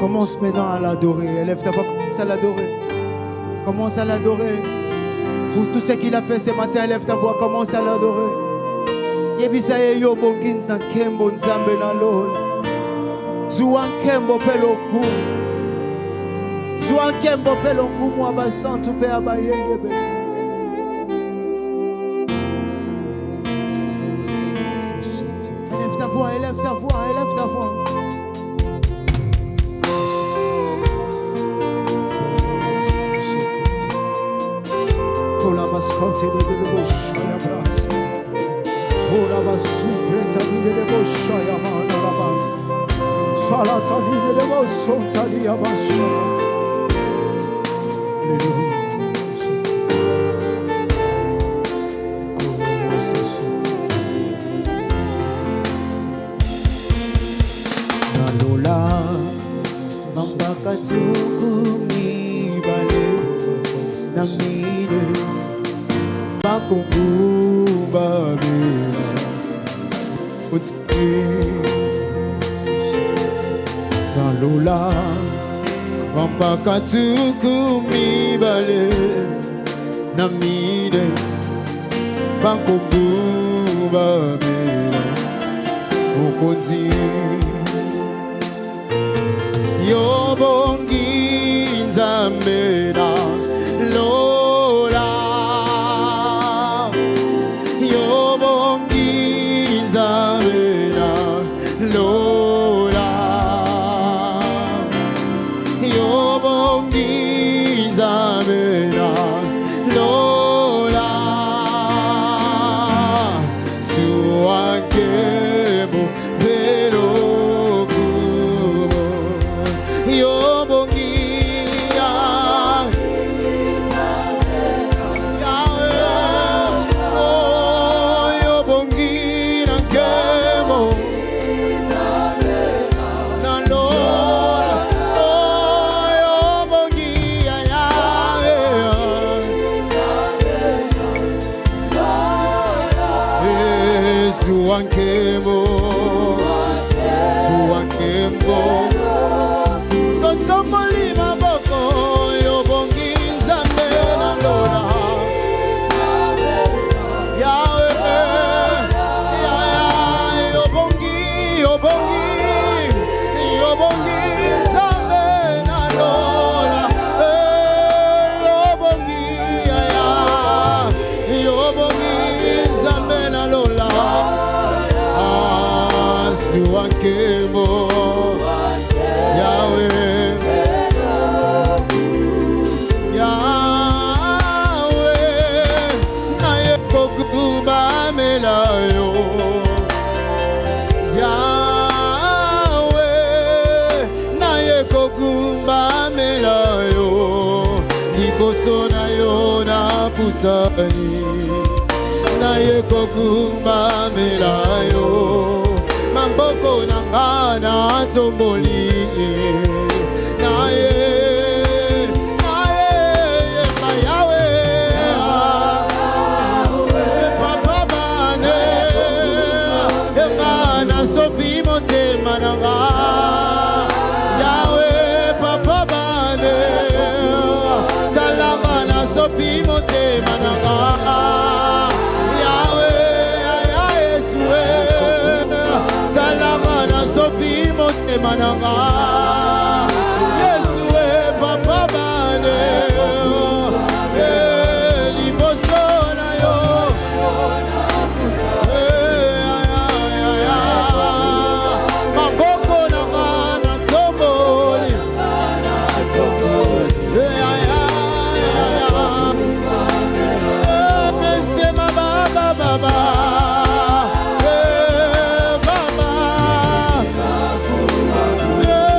Commence maintenant à l'adorer. Élève ta voix, commence à l'adorer. Commence à l'adorer. Pour tout ce qu'il a fait ce matin, élève ta voix, commence à l'adorer. Yebisa yo bongin na kembo nzambe na lol. Zuan kembo peloku. Zuan kembo peloku mwa basantu pe abayenge be. Élève ta voix, élève ta voix, élève ta voix. Mascote de boshaya bras. Ora basupreta de boshaya manaba. Falata de bosonta di abasha. Nalola mambaka tukumi bale namide Bakumba mina Utsi Nalola Wampaka tukumi bale Namide Bakumba mina Ukonzi Yobongi nzamena Lola Naye kokuma melayo Mamboko nangana tomboli Naye Mayawe Papa bane Emana sofi motema nanga Yahweh Papa bane Talamana sofi motema nanga Mananga Yesu papa bane liboso na yo maboko na mana tomboli sema baba baba Yeah.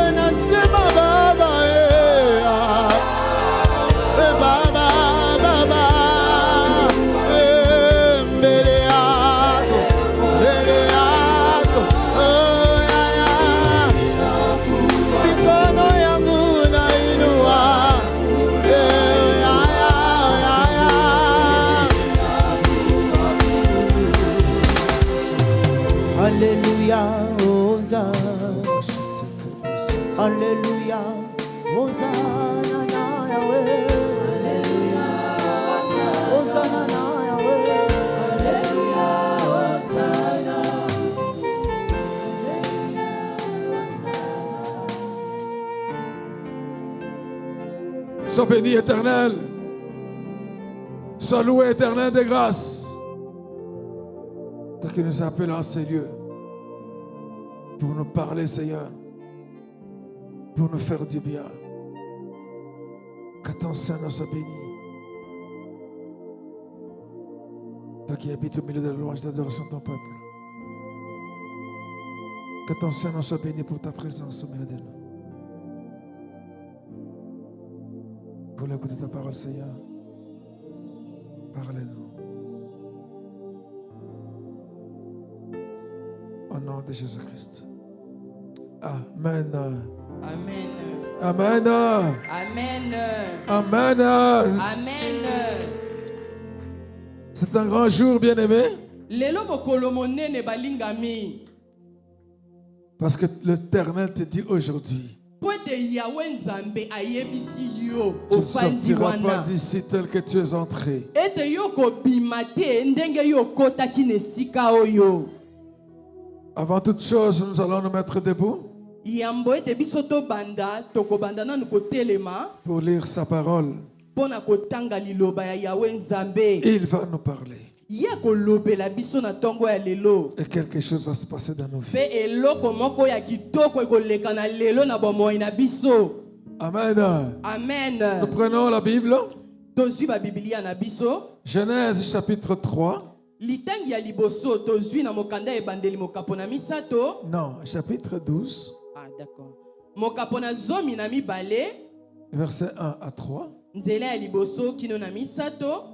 Alléluia, Hosanna. Alléluia, Hosanna na Yahweh. Alléluia, Hosanna na Yahweh. Alléluia, Hosanna. Sois béni, Éternel. Sois loué, Éternel de grâce. Toi qui nous appelles en ces lieux pour nous parler, Seigneur, pour nous faire du bien. Que ton Saint soit béni. Toi qui habites au milieu de la louange d'adoration de ton peuple. Que ton Saint soit béni pour ta présence au milieu de nous. Pour l'écoute de ta parole, Seigneur, parlez-nous. Au nom de Jésus-Christ. Amen. Amen. Amen. Amen. Amen. Amen. C'est un grand jour, bien-aimé. Lelo mokolo monene balingami. Parce que l'Éternel te dit aujourd'hui, Po ete Yahweh Nzambe ayebisi yo tu ne ofandi sortiras pas wana. d'ici tel que tu es entré. Ete yo kobima te ndenge yo kotaki na esika oyo. Avant toute chose, nous allons nous mettre debout Yambo ete biso tobanda tokobanda nanu kotelema pour lire sa parole. mpona kotanga liloba ya Yahweh Nzambe. Il va nous parler. Ya kolobela biso na tongo ya lelo. Et quelque chose va se passer dans nos vies. Pe eloko moko ya kitoko ekoleka na lelo na bomoi na biso. Amen. Amen. Nous prenons la Bible. Tozwi ba Biblia na biso. Genèse chapitre 3. Litangi ya liboso tozwi na mokanda ebandeli mokapo na misato. Non, chapitre 12. Ah d'accord. Mokapo na zomi na mibale. Versets 1 à 3. Nzela ya liboso kino na misato.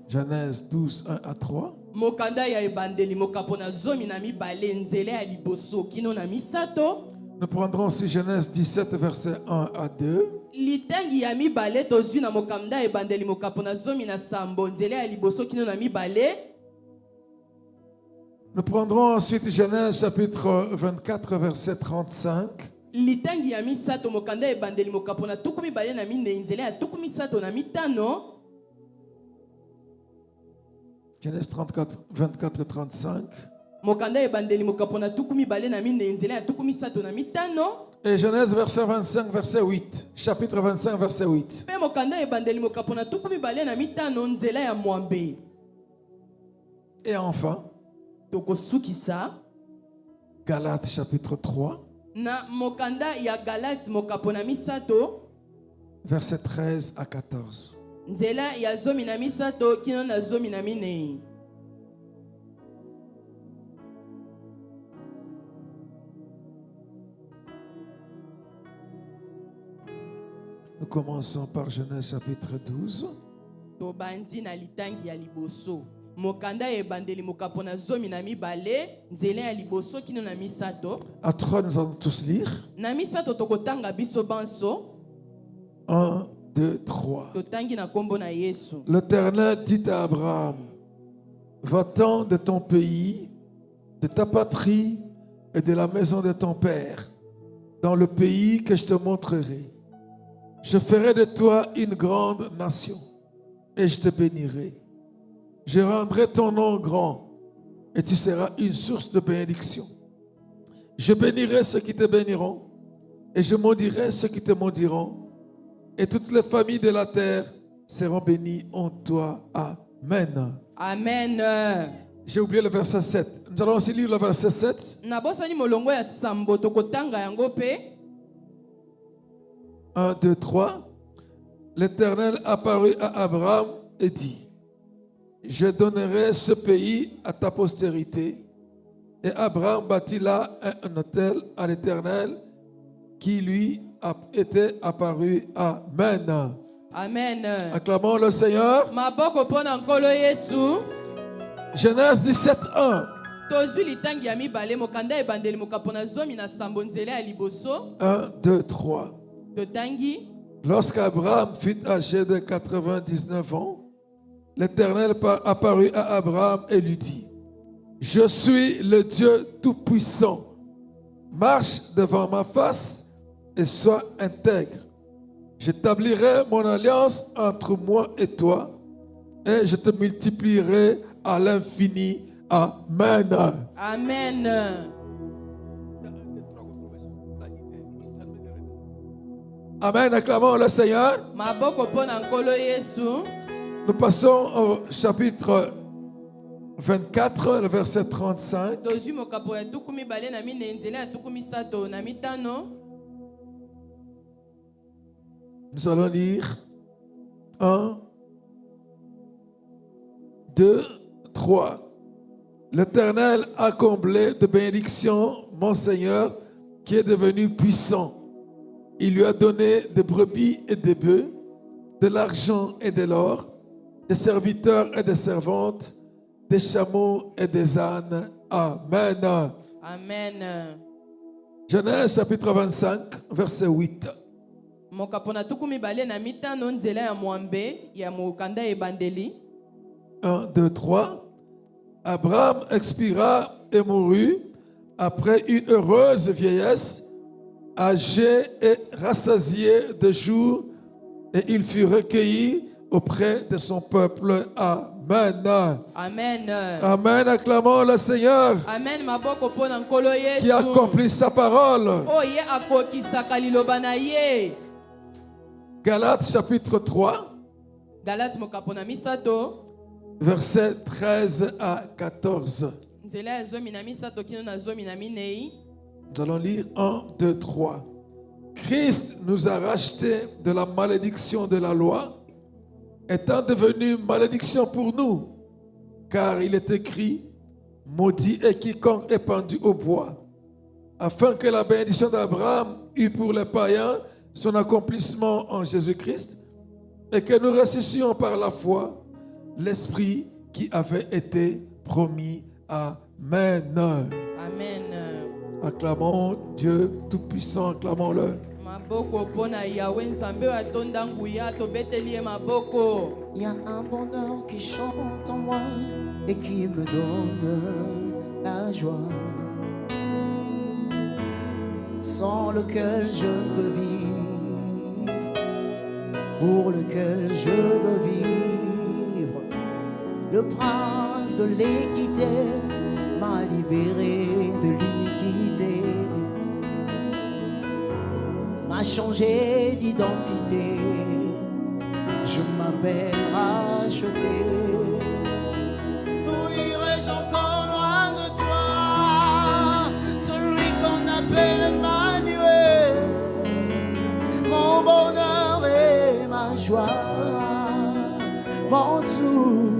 Genèse 12, 1 à 3. Mokanda ya ebandeli mokapo na zomi na mibale nzela ya liboso kino na misato. Nous prendrons aussi Genèse 17, versets 1 à 2. Litangi ya mibale tozwi na mokanda ebandeli mokapo na zomi na sambo nzela ya liboso kino na mibale. Nous prendrons ensuite Genèse chapitre 24, verset 35. Litangi ya misato mokanda ebandeli mokapo na tuku mibale na mine nzela ya tuku misato na mitano. Genèse 34, 24 et 35. Mokanda ebandeli mokapo na tuku mibale na mine nzela ya tuku misato na mitano. Et Genèse verset 25, verset 8. Chapitre 25, verset 8. Pe mokanda ebandeli mokapo na tuku mibale na mitano nzela ya mwambe. Et enfin, Tokosukisa Galates chapitre 3, na mokanda ya Galate mokapo na misato verset 13 à 14. nzela ya zomi na misato kino na zomi na minei. Nous commençons par Genèse chapitre 12. Tobandi na litangi ya liboso. Mokanda ebandeli mokapo na zomi na mibale nzela ya liboso kino na misato. À 3, nous allons tous lire. Na misato tokotanga biso banso. 1, 2, 3. Totangi na kombo na Yesu. L'Éternel dit à Abraham, va-t'en de ton pays, de ta patrie et de la maison de ton père, dans le pays que je te montrerai. Je ferai de toi une grande nation et je te bénirai. Je rendrai ton nom grand et tu seras une source de bénédiction. Je bénirai ceux qui te béniront et je maudirai ceux qui te maudiront. Et toutes les familles de la terre seront bénies en toi. Amen. Amen. J'ai oublié le verset 7. Nous allons aussi lire le verset 7. Nabosani molongo ya sambo tokotanga yango pe. 1, 2, 3. L'Éternel apparut à Abraham et dit, je donnerai ce pays à ta postérité. Et Abraham bâtit là un autel à l'Éternel qui lui a été apparu. Amen. Amen. Acclamons le Seigneur. Maboko pona nkolo Yesu. Genèse 17, 1. Tozwi litangi ya mibale mokanda ebandeli mokapo na zomi na sambo nzela ya liboso. 1, 2, 3. Totangi. Lorsqu'Abraham fut âgé de 99 ans, l'Éternel apparut à Abraham et lui dit, Je suis le Dieu Tout-Puissant. Marche devant ma face et sois intègre. J'établirai mon alliance entre moi et toi et je te multiplierai à l'infini. Amen. Amen. Amen. Acclamons le Seigneur. Maboko pona nkolo Yesu. Nous passons au chapitre 24, le verset 35. Tozwi mokapo ya tuku mibale na mine nzela ya tuku misato na mitano. Nous allons lire 1, 2, 3. L'Éternel a comblé de bénédictions mon Seigneur qui est devenu puissant. Il lui a donné des brebis et des bœufs, de l'argent et de l'or, des serviteurs et des servantes, des chameaux et des ânes. Amen. Amen. Genèse chapitre 25, verset 8. Mokapo na tuku mibale na mitano nzela ya mwambe ya mokanda ebandeli. 1, 2, 3. Abraham expira et mourut après une heureuse vieillesse, âgé et rassasié de jours, et il fut recueilli auprès de son peuple. Amen. Amen. Amen. Acclamons le Seigneur Amen. Maboko pona nkolo Yesu. qui accomplit sa parole. Oh ye akokisaka liloba na ye. Galates chapitre 3, Galate mokapo na misato. versets 13 à 14. Nzela ya zomi na misato kino na zomi na minei. Nous allons lire 1, 2, 3. Christ nous a rachetés de la malédiction de la loi, étant devenu malédiction pour nous, car il est écrit, maudit est quiconque est pendu au bois, afin que la bénédiction d'Abraham eût pour les païens son accomplissement en Jésus-Christ, et que nous ressuscions par la foi l'Esprit qui avait été promis. Amen. Amen. Acclamons Dieu Tout-Puissant, acclamons-le. Maboko pona Yahweh nzambe atonda nguya tobeteli ye maboko. Il y a un bonheur qui chante en moi et qui me donne la joie, sans lequel je ne peux vivre, pour lequel je veux vivre. Le prince de l'équité m'a libéré de l'iniquité, m'a changé d'identité. Je m'appelle racheté. Où irai-je encore loin de toi, celui qu'on appelle Emmanuel, mon bonheur et ma joie, mon tout,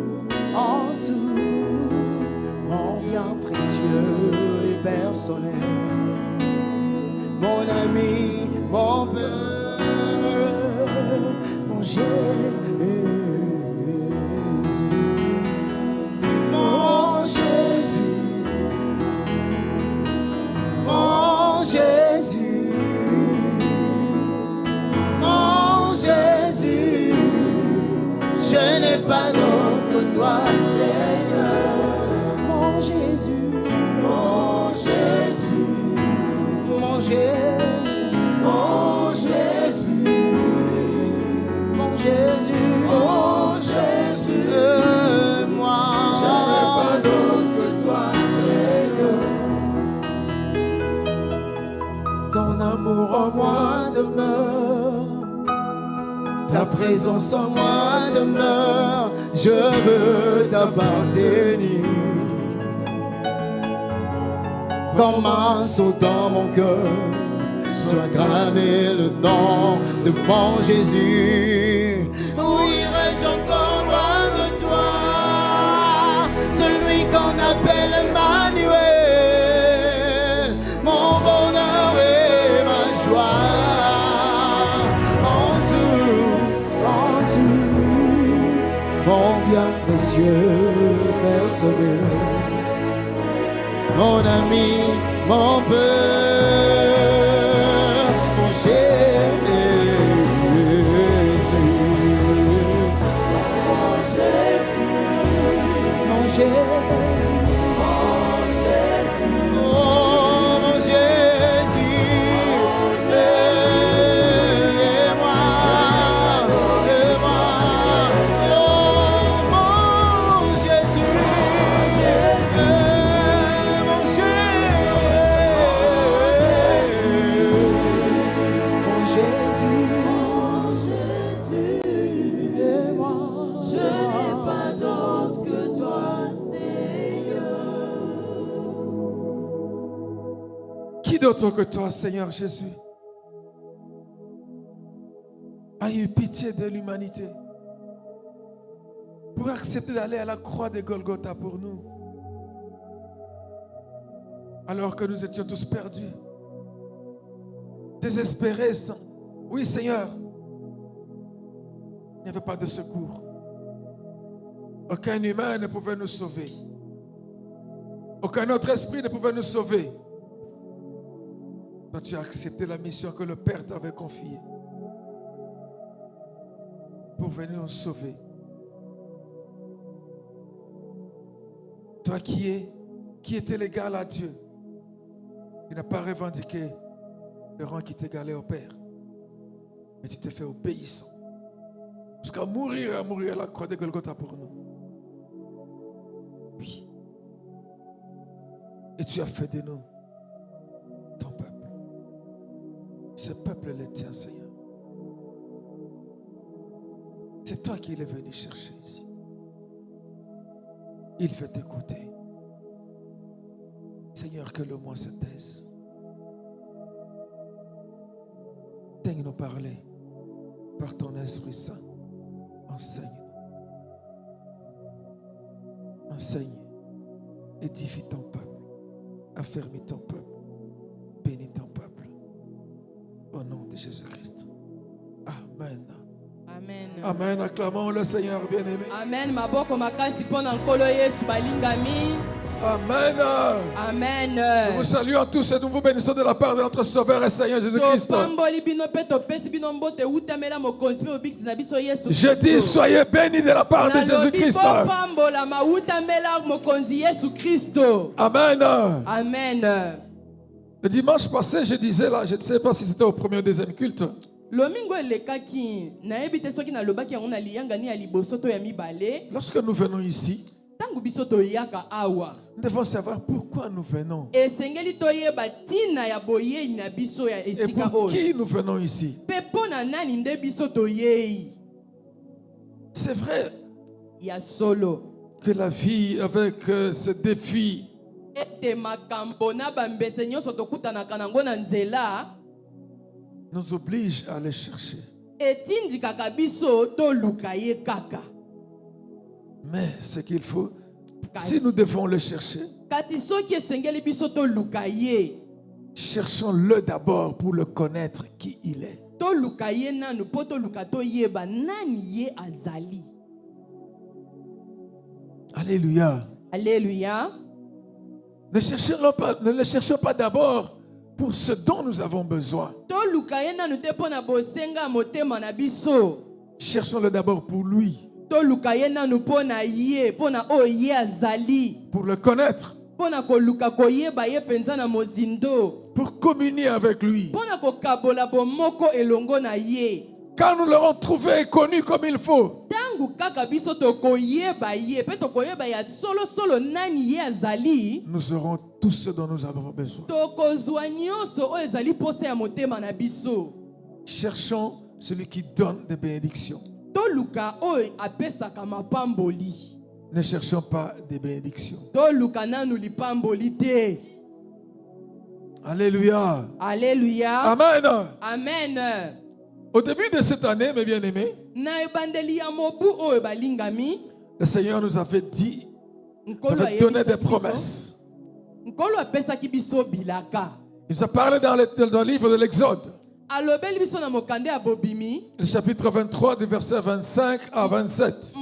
en tout, mon bien précieux et personnel, mon ami, mon père, mon Jésus, mon Jésus, mon Jésus, mon Jésus, je n'ai pas d'autre que toi, Seigneur. Mon Jésus, mon Jésus, mon Jésus, mon Jésus, mon Jésus, mon Jésus, moi, je n'ai pas d'autre que toi, Seigneur. Ton amour en moi demeure, ta présence en moi demeure, je veux t'appartenir. Comme un sceau dans mon cœur, soit gravé le nom de mon Jésus. Où irai-je encore loin de toi, celui qu'on appelle Emmanuel, mon bonheur et ma joie, en tout, mon bien précieux personnel, mon ami, mon père, mon Jésus, mon Jésus, mon Jésus, d'autre que toi, Seigneur Jésus, a eu pitié de l'humanité pour accepter d'aller à la croix de Golgotha pour nous, alors que nous étions tous perdus, désespérés. Oui, Seigneur, il n'y avait pas de secours. Aucun humain ne pouvait nous sauver. Aucun autre esprit ne pouvait nous sauver. Toi, tu as accepté la mission que le Père t'avait confiée pour venir nous sauver. Toi qui étais l'égal à Dieu, tu n'as pas revendiqué le rang qui t'égalait au Père, mais tu t'es fait obéissant jusqu'à mourir à la croix de Golgotha pour nous. Oui. Et tu as fait de nous ton peuple. Ce peuple est le tien, Seigneur. C'est toi qui l'es venu chercher ici. Il veut t'écouter. Seigneur, que le moi se taise. Daigne nous parler par ton Esprit Saint. Enseigne-nous. Enseigne. Édifie ton peuple. Affermis ton peuple. Bénis ton peuple. Au nom de Jésus-Christ. Amen. Amen. Amen. Acclamons le Seigneur bien-aimé. Amen. Maboko makasi pona nkolo Yesu balingami. Amen. Amen. Nous vous saluons tous et nous vous bénissons de la part de notre Sauveur et Seigneur Jésus-Christ. Je dis, soyez bénis de la part de Jésus-Christ. Amen. Amen. Le dimanche passé, je disais là, je ne sais pas si c'était au premier ou deuxième culte. Lorsque nous venons ici, nous devons savoir pourquoi nous venons. Et pour qui nous venons ici. C'est vrai que la vie avec ses défis nous oblige à aller chercher. Mais ce qu'il faut, si nous devons le chercher, cherchons-le d'abord pour le connaître qui il est. Alléluia. Alléluia. Ne le cherchons pas d'abord pour ce dont nous avons besoin. Cherchons-le d'abord pour lui. Pour le connaître. Pour communier avec lui. Quand nous l'aurons trouvé et connu comme il faut, nous aurons tout ce dont nous avons besoin. Cherchons celui qui donne des bénédictions. Ne cherchons pas des bénédictions. Alléluia. Alléluia. Amen. Amen. Au début de cette année, mes bien-aimés, le Seigneur nous avait dit, nous avait donné des promesses. Il nous a parlé dans le livre de l'Exode, le chapitre 23, du verset 25 à 27.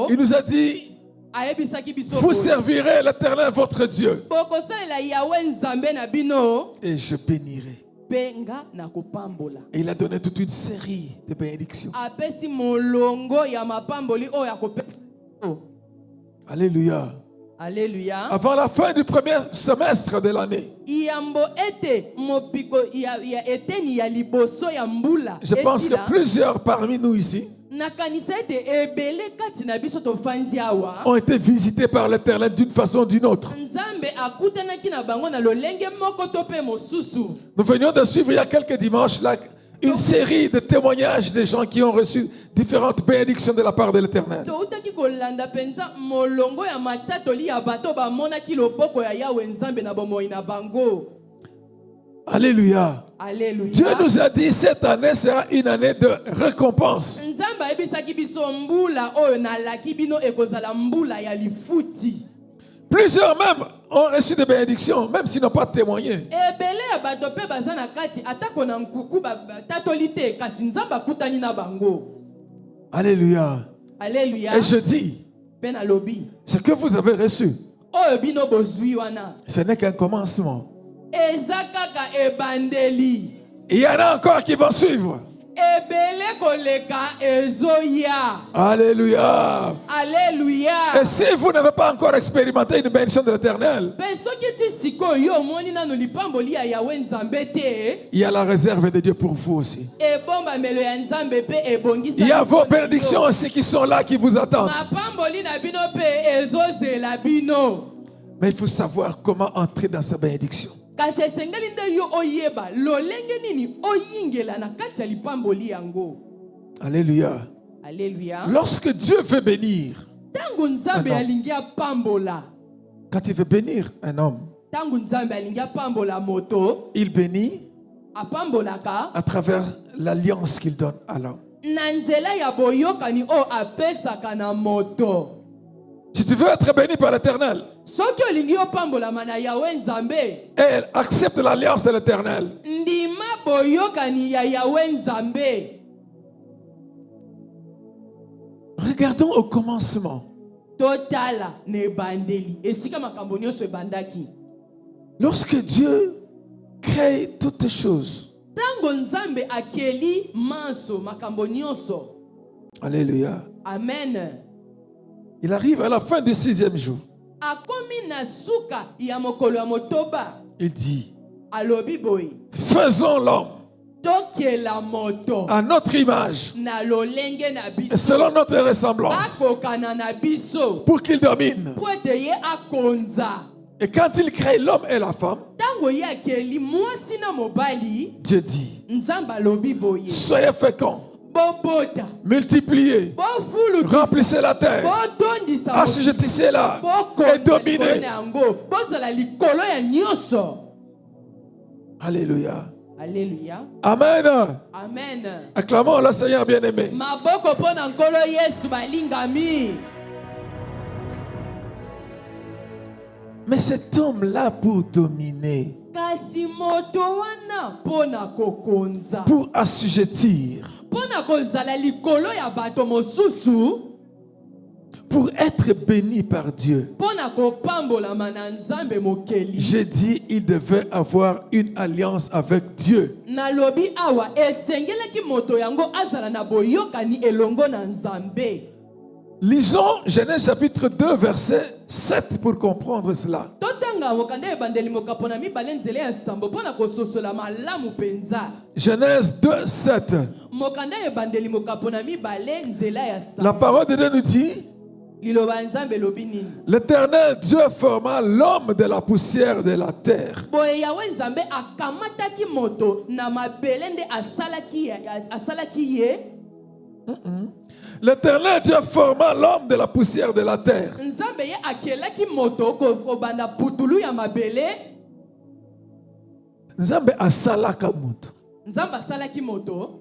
Il nous a dit, vous servirez l'Éternel votre Dieu et je bénirai. Et il a donné toute une série de bénédictions. Alléluia. Alléluia. Avant la fin du premier semestre de l'année, je pense que plusieurs parmi nous ici ont été visités par l'Éternel d'une façon ou d'une autre. Nous venions de suivre il y a quelques dimanches là, une série de témoignages des gens qui ont reçu différentes bénédictions de la part de l'Éternel. toutaki kolanda penza molongo ya matatoli ya bato bamonaki loboko ya Yawe Nzambe na bomoi na bango. Alléluia. Alléluia. Dieu nous a dit cette année sera une année de récompense. Nzambe ayebisaki biso mbula oyo nalaki bino ekozala mbula ya lifuti. Plusieurs même ont reçu des bénédictions, même s'ils n'ont pas témoigné. Ebele ya bato pe baza na kati atako na nkuku batatoli te kasi Nzambe akutani na bango. Alléluia. Alléluia. Et je dis, Pe na lobi ce que vous avez reçu, oyo bino bozwi wana ce n'est qu'un commencement. eza kaka ebandeli. Il y en a encore qui vont suivre. Ebele koleka ezoya. Alléluia. Alléluia. Et si vous n'avez pas encore expérimenté une bénédiction de l'Éternel, Pe soki ti sikoyo omoni nano lipamboli ya Yawe Nzambe te, il y a la réserve de Dieu pour vous aussi. ebombamelo ya Nzambe pe ebongisa. Il y a vos biso na bénédictions yo. aussi qui sont là, qui vous attendent. Mapamboli na bino pe ezozela bino. Mais il faut savoir comment entrer dans sa bénédiction. Kasi esengeli nde yo oyeba lolenge nini oyingela na kati ya lipamboli yango. Alléluia. Alléluia. Lorsque Dieu veut bénir, Tango Nzambe alingi apambola. quand il veut bénir un homme, Tango Nzambe alingi apambola moto, il bénit apambolaka à travers l'alliance qu'il donne à l'homme. na nzela ya boyokani o apesaka na moto. Si tu veux être béni par l'Éternel, Soki olingi opambolama na Yawe Nzambe, et accepte l'alliance de l'Éternel, ndima boyokani ya Yawe Nzambe. regardons au commencement. Totala ne bandeli. Esika makambo nyonso ebandaki. Lorsque Dieu crée toutes choses, Tango Nzambe akeli manso makambo nyonso. alléluia, Amen. il arrive à la fin du 6e jour. Akomi na suka ya mokolo ya motoba. Il dit, Alobi boy. faisons l'homme Tokela moto. à notre image Na lolenge na et biso. selon notre ressemblance Akokana na biso. pour qu'il domine. Po ete ye akonza. Et quand il crée l'homme et la femme, Tango ye akeli mwasi na mobali. Dieu dit, Nzambe alobi boye. soyez féconds, Bobota. multipliez, Bofulukisa. remplissez la terre, Botondisa. assujettissez-la et dominez. Bozala likolo ya nyonso. Alléluia. Alléluia. Amen. Amen. Acclamons le Seigneur bien-aimé. Maboko pona nkolo Yesu balingami. Mais cet homme-là, pour dominer, Kasi moto wana pona kokonza. pour assujettir, Pona kozala likolo ya bato mosusu. pour être béni par Dieu, Pona kopambola na Nzambe mokeli. j'ai dit il devait avoir une alliance avec Dieu. Nalobi awa esengelaki moto yango azala na boyokani elongo na Nzambe. Lisons Genèse chapitre 2, verset 7 pour comprendre cela. Totanga mokanda ebandeli mokapona mibale nzela ya sambo pona kososola malamu penza. Genèse 2, 7. Mokanda ebandeli mokapona mibale nzela ya sambo. La parole de Dieu nous dit, Liloba Nzambe lobi nini? l'Éternel Dieu forma l'homme de la poussière de la terre. Boye Yawe Nzambe akamataki moto na mabele nde asalaki ye. L'Éternel Dieu forma l'homme de la poussière de la terre. Nzambe ye akelaki moto kobanda putulu ya mabele. Nzambe asalaka moto. Nzambe asalaki moto.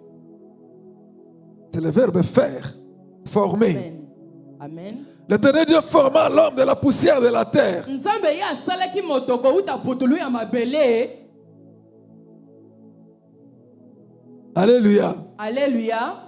C'est le verbe faire, former. Amen. Amen. L'Éternel Dieu forma l'homme de la poussière de la terre. Nzambe ye asalaki moto kouta putulu ya mabele. Alléluia. Alléluia.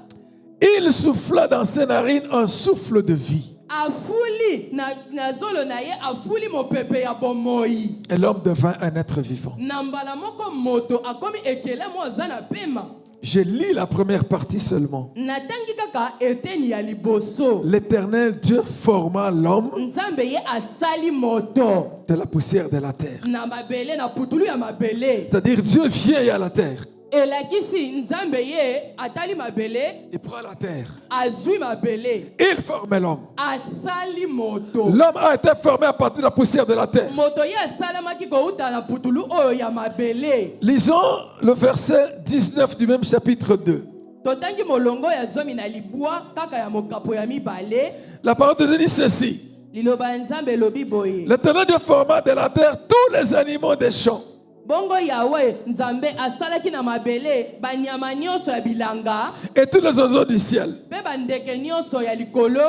Il souffla dans ses narines un souffle de vie. Afuli na zolo na ye afuli mopepe ya bomoi. Et l'homme devint un être vivant. Na mbala moko moto akomi ekele mo azana pema. Je lis la première partie seulement. Natangi kaka eteni ya liboso. L'Éternel Dieu forma l'homme Nzambe ye asali moto de la poussière de la terre. na mabele na putulu ya mabele. C'est-à-dire Dieu vient à la terre. elakisi nzambe ye atali mabele il prend la terre. azwi mabele Il forme l'homme. asali moto. L'homme a été formé à partir de la poussière de la terre. Moto ye asalamaki kouta na putulu oyo ya mabele. Lisons le verset 19 du même chapitre 2. Totangi molongo ya zomi na libwa kaka ya mokapo ya mibale. La parole de Dieu dit ceci. Liloba ya nzambe elobi boye. L'Éternel Dieu forma de la terre tous les animaux des champs. Bongo yawe nzambe asalaki na mabele banyama nyonso ya bilanga Et tous les oiseaux du ciel. pe bandeke nyonso ya likolo.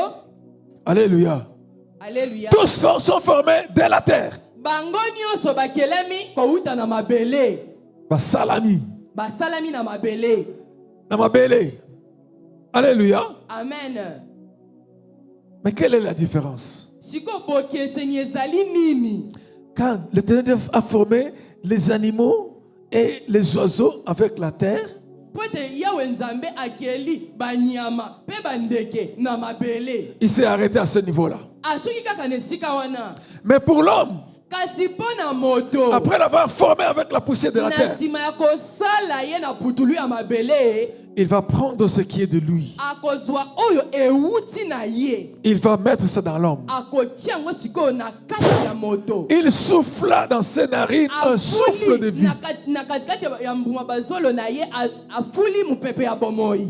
Alléluia. Alléluia. Tous sont formés de la terre. Bango nyonso bakelemi kouta na mabele. Basalami. Basalami na mabele. Namabele. Alléluia. Amen. Mais quelle est la différence? Siko bokeseni ezali nini? Quand l'Éternel Dieu a formé les animaux et les oiseaux avec la terre, Pote yawe nzambe akeli banyama pe bandeke na mabele. il s'est arrêté à ce niveau-là. Asuki kaka na esika wana. Mais pour l'homme, Kasi po na moto. après l'avoir formé avec la poussière de la Na terre, sima ya kosala ye na putulu ya mabele. il va prendre ce qui est de lui. Akozwa oyo ewuti na ye. Il va mettre ça dans l'homme. Akotia ngo siko na kati ya moto. Il souffla dans ses narines un souffle de vie. Na katikati ya mbuma bazolo na ye afuli mupepe ya bomoi.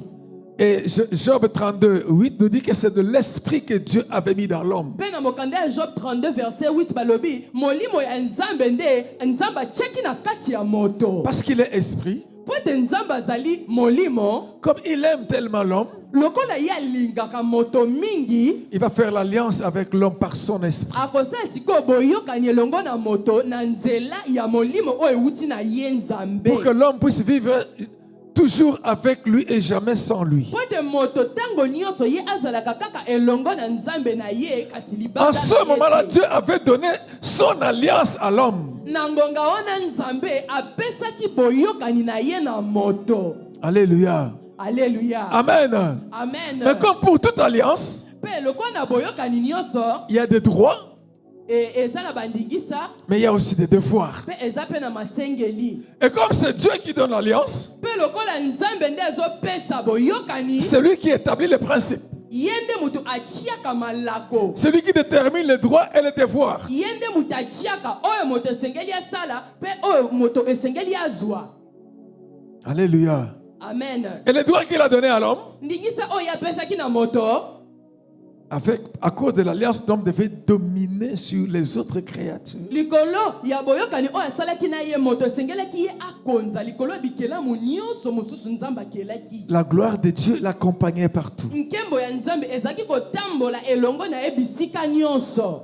Et Job 32, 8 nous dit que c'est de l'esprit que Dieu avait mis dans l'homme. Pe na mokanda ya Job 32 verset 8 balobi molimo ya nzambe nde nzamba cheki na kati ya moto. Parce qu'il est esprit. Pote nzamba azali molimo. Comme il aime tellement l'homme, Lokola ye alingaka moto mingi. il va faire l'alliance avec l'homme par son esprit. Akosala sikoyo boyokani elongo na moto na nzela ya molimo oyo ewuti na ye nzambe. Pour que l'homme puisse vivre toujours avec lui et jamais sans lui. Pote moto tango nyonso ye azalaka kaka elongo na nzambe na ye kasi libanda. En ce moment-là, Dieu avait donné son alliance à l'homme. Na ngonga wana nzambe apesaki boyokani na ye na moto. Alléluia. Alléluia. Amen. Amen. Mais comme pour toute alliance, Pe lokola na boyokani nyonso il y a des droits, eza na bandingisa mais il y a aussi des devoirs. pe eza pe na masengeli. Et comme c'est Dieu qui donne l'alliance, Pe lokola nzambe nde azopesa boyokani c'est lui qui établit les principes. ye nde mutu atiaka malako. C'est lui qui détermine les droits et les devoirs. Ye nde mutu atiaka oyo moto esengeli asala pe oyo moto esengeli azwa. Alléluia. Amen. Et les droits qu'il a donnés à l'homme, Ndingisa oyo apesaki na moto à cause de l'alliance, l'homme devait dominer sur les autres créatures. likolo ya boyokani oyo asalaki na ye moto esengelaki ye akonza likolo ya bikelamu nyonso mosusu nzambe akelaki. La gloire de Dieu l'accompagnait partout. Nkembo ya nzambe ezalaki kotambola elongo na ye bisika nyonso.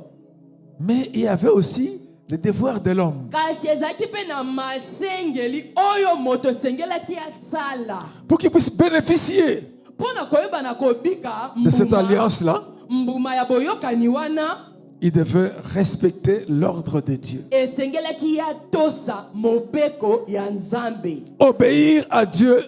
Mais il y avait aussi les devoirs de l'homme. Kasi ezalaki mpe na masengeli oyo moto esengelaki asala Pour qu'il puisse bénéficier mpo na koyebana kobika de cette alliance-là, mbuma ya boyokani wana il devait respecter l'ordre de Dieu. esengelaki ya tosa mobeko ya nzambe. Obéir à Dieu,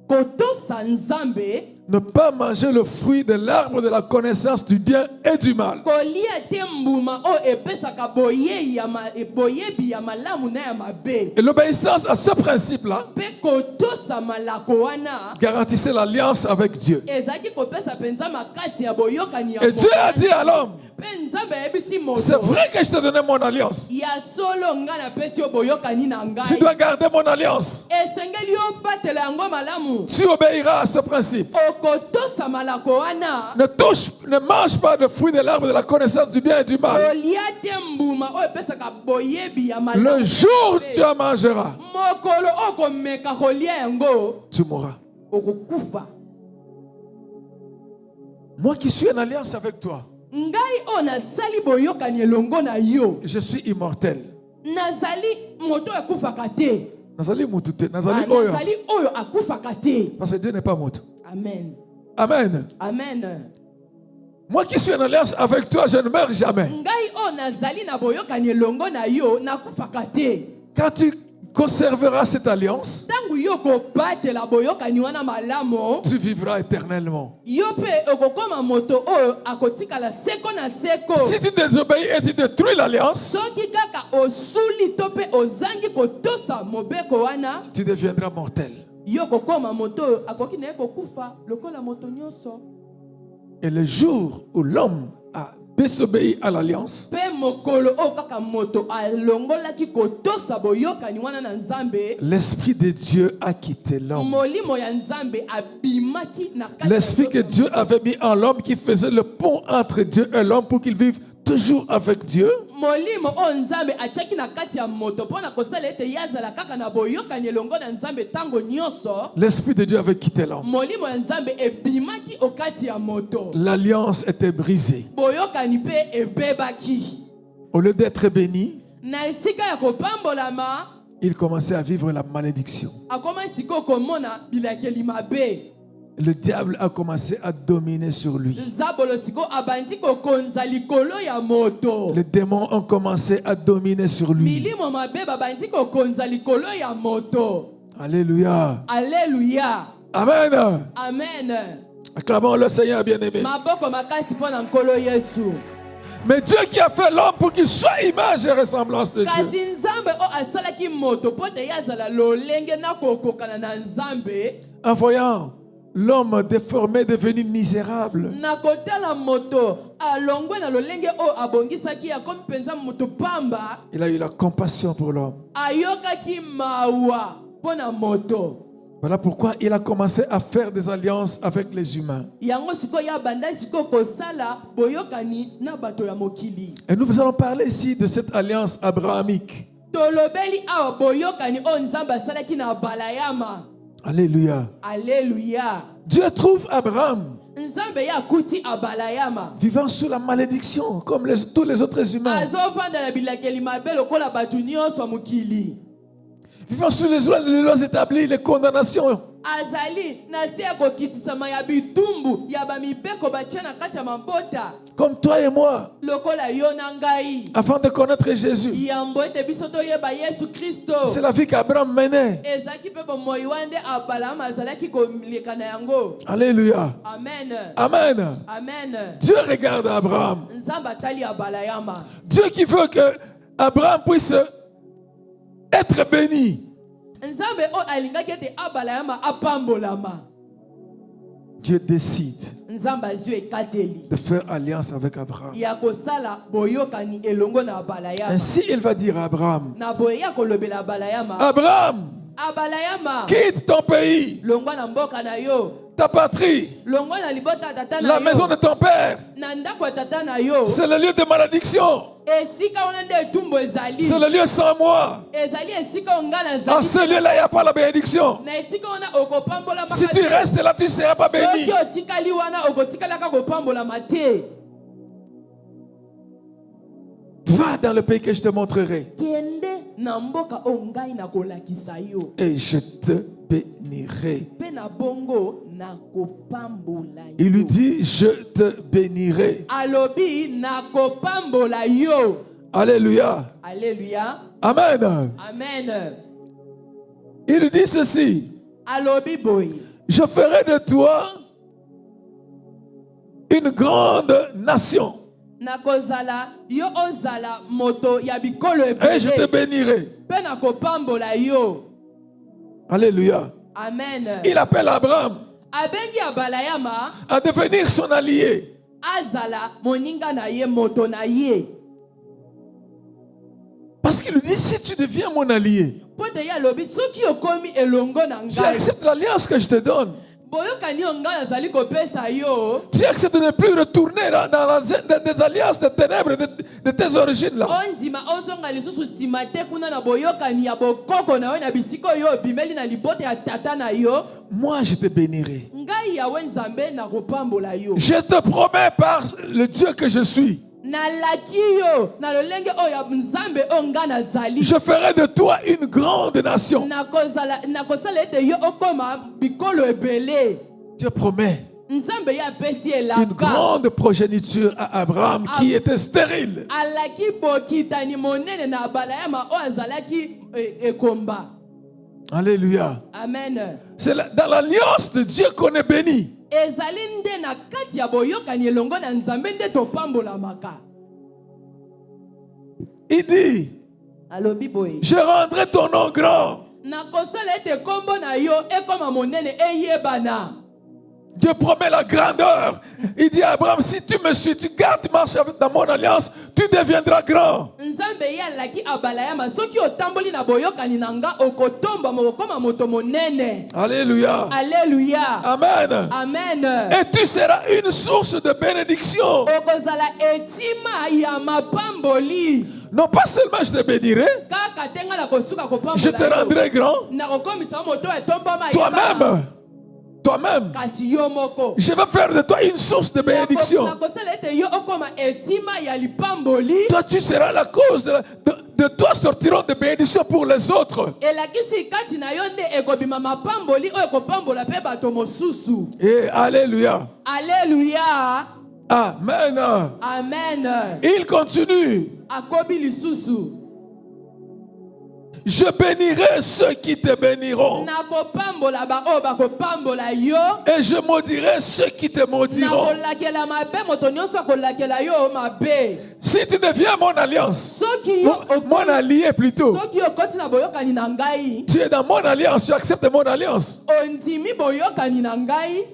Kotosa nzambe ne pas manger le fruit de l'arbre de la connaissance du bien et du mal. kolia te mbuma oyo epesaka boyebi ya malamu na ya mabe. Et l'obéissance à ce principe-là Mpe kotosa malako wana garantissait l'alliance avec Dieu. ezalaki kopesa mpenza makasi ya boyokani ya Et Dieu a dit à l'homme, mpe nzambe ayebisi c'est moto vrai que je t'ai donné mon alliance. ya solo ngai napesi yo boyokani na Tu ngai dois garder mon alliance. esengeli obatela yango malamu. Tu obéiras à ce principe. Okotosa malako wana Ne mange pas le fruit de l'arbre de la connaissance du bien et du mal. kolia te mbuma oyo epesaka boyebi ya malamu. Le jour où tu en mangeras, mokolo okomeka kolia yango tu mourras. okokufa. Moi qui suis en alliance avec toi, Ngai oyo nasali boyokani elongo na yo je suis immortel. nazali moto oyo akufaka te. Nazali mutute, nazali oyo. Nazali oyo akufaka te. Parce que Dieu n'est pas mort. Amen. Amen. Amen. Moi qui suis en alliance avec toi, je ne meurs jamais. Ngai oyo nazali na boyokani elongo na yo nakufaka te. Quand tu conserveras cette alliance, ntango yo kobatela boyokani wana malamu, tu vivras éternellement. yo mpe okokoma moto oyo akotikala seko na seko. Si tu désobéis et tu détruis l'alliance, Soki kaka osuli to mpe ozangi kotosa mobeko wana, tu deviendras mortel. yo kokoma moto oyo akoki na ye kokufa lokola moto nyonso. Et le jour où l'homme a désobéi à l'alliance, Mpe mokolo oyo kaka moto alongolaki kotosa boyokani wana na Nzambe, l'Esprit de Dieu a quitté l'homme. molimo ya Nzambe abimaki na kati ya L'Esprit que boyokani. Dieu avait mis en l'homme qui faisait le pont entre Dieu et l'homme pour qu'il vive toujours avec Dieu. Molimo oyo Nzambe atiaki na kati ya moto mpo na kosala ete ye azala kaka na boyokani elongo na Nzambe ntango nyonso. L'Esprit de Dieu avait quitté l'homme. Molimo ya Nzambe ebimaki okati ya moto. L'alliance était brisée. Boyokani mpe ebebaki. Au lieu d'être béni, Na esika ya kopambolama, il commençait à vivre la malédiction. akoma esika komona bilakeli mabe. Le diable a commencé à dominer sur lui. Zabolo siko abandi kokonza likolo ya moto. Les démons ont commencé à dominer sur lui. Milimo mabe babandi kokonza likolo ya moto. Alléluia. Alléluia. Amen. Amen. Acclamons le Seigneur bien-aimé. Maboko makasi pona nkolo Yesu. Mais Dieu qui a fait l'homme pour qu'il soit image et ressemblance de Dieu. Kasi Nzambe o asalaki moto po te yazala lolenge na kokokana na Nzambe. En voyant l'homme déformé devenu misérable, Na kotala moto alongwe na lolenge o abongisaki ya komi penza moto pamba. il a eu la compassion pour l'homme. Ayokaki mawa pona moto. Voilà pourquoi il a commencé à faire des alliances avec les humains. Yango siko ya banda siko kosala boyokani na bato ya mokili. Et nous allons parler ici de cette alliance abrahamique. Tolobeli awa boyokani o Nzambe asalaki na balayama. Alléluia. Alléluia. Dieu trouve Abraham Nzambe ya kuti abalayama. vivant sous la malédiction comme tous les autres humains. Azovanda na bilakeli mabe lokola batu nyonso ya mokili. Vivant sous les lois établies, les condamnations. Azali na se ya kokitisama ya bitumbu ya bamibeko batia na kati ya mabota. Comme toi et moi, Lokola yo na ngai. afin de connaître Jésus. Yambo ete biso toyeba Yesu Kristo. C'est la vie qu'Abraham menait. Ezaki pe bomoi wande abalama azalaki koleka na yango. Alléluia. Amen. Amen. Amen. Dieu regarde Abraham. Nzambe atali abalayama. Dieu qui veut que Abraham puisse être béni. Nzambe o alingaki ete abalayama apambolama. Dieu décide Nzambe azwi ekateli de faire alliance avec Abraham. ya kosala boyokani elongo na abalayama. Ainsi, il va dire à Abraham, Na boye ya kolobela abalayama. Abraham, Abalayama. quitte ton pays, Longwa na mboka na yo. ta patrie, Longwa na libota ya tata na la yo. maison de ton père. Na ndako ya tata na yo. C'est le lieu de malédiction. Esika wana nde etumbu ezali. C'est le lieu sans moi. Ezali esika ongana En zali. ce lieu-là, il n'y a pas la bénédiction. Na esika wana okopambola Si tu restes là, tu ne seras pas béni. Soki otikali wana okotikalaka kopambola mate. Va dans le pays que je te montrerai. Kende na mboka ongai na kolakisa yo. Et je te bénirai. Pe na bongo na kopambola yo. Il lui dit, je te bénirai. Alobi na kopambola yo. Alléluia. Alléluia. Amen. Amen. Il lui dit ceci. Alobi boy. Je ferai de toi une grande nation. Na kozala yo ozala moto ya bikolo Et je te ebele. bénirai. Pe na kopambola yo. Alléluia. Amen. Il appelle Abraham Abengi abalayama à devenir son allié. azala moninga na ye moto na ye. Parce qu'il lui dit, si tu deviens mon allié, Po te ya lobi soki okomi elongo na tu ngai. acceptes l'alliance que je te donne. Boyokani onga nazali kopesa yo. Tu acceptes de ne plus retourner dans des alliances de ténèbres de tes origines là. Ondima ozonga lisusu nsima te kuna na boyokani ya bokoko na yo na bisiko yo obimeli na libota ya tata na yo. Moi, je te bénirai. Ngai yawe Nzambe na kopambola yo. Je te promets par le Dieu que je suis, Na laki yo na lolenge oyo Nzambe onga nazali. je ferai de toi une grande nation. Na kosala ete yo okoma bikolo ebele. Dieu promet Nzambe ya pesi une elaka. grande progéniture à Abraham qui était stérile. Alaki bokitani monene na abalayama o azalaki ekomba. Alléluia. Amen. C'est dans l'alliance de Dieu qu'on est béni. Ezali nde na kati ya boyokani elongo na Nzambe nde topambolamaka. Il dit, Alobi boye. je rendrai ton nom grand. Na kosala ete kombo na yo ekoma monene eyebana. Dieu promet la grandeur. Il dit à Abraham, si tu me suis, tu gardes, tu marches dans mon alliance, tu deviendras grand. Nzambe ya laki abalayama soki otamboli na boyokani nanga okotomba mokoma moto monene. Alléluia. Alléluia. Amen. Amen. Et tu seras une source de bénédiction. Okozala etima ya mapamboli. Non pas seulement je te bénirai, Kaka tenga na kosuka kopambola. je te rendrai grand. Na kokomisa moto etombama. Toi-même, toi-même, Kasi yo moko. je vais faire de toi une source de bénédiction. Na kosala ete yo okoma etima ya lipamboli. Toi, tu seras la cause de toi sortiront des bénédictions pour les autres. Elakisi kati na yo nde ekobima mapamboli oyo ekopambola pe bato mosusu. Et alléluia. Alléluia. Amen. Amen. Il continue. Akobi lisusu. Je bénirai ceux qui te béniront. Na kopambola ba oyo bakopambola yo. Et je maudirai ceux qui te Na maudiront. kolakela mabe moto nyonso akolakela yo mabe. Si tu deviens mon alliance, Soki yo mon allié plutôt, soki okoti na boyokani na ngai. tu es dans mon alliance, tu acceptes mon alliance. Ondimi boyokani na ngai.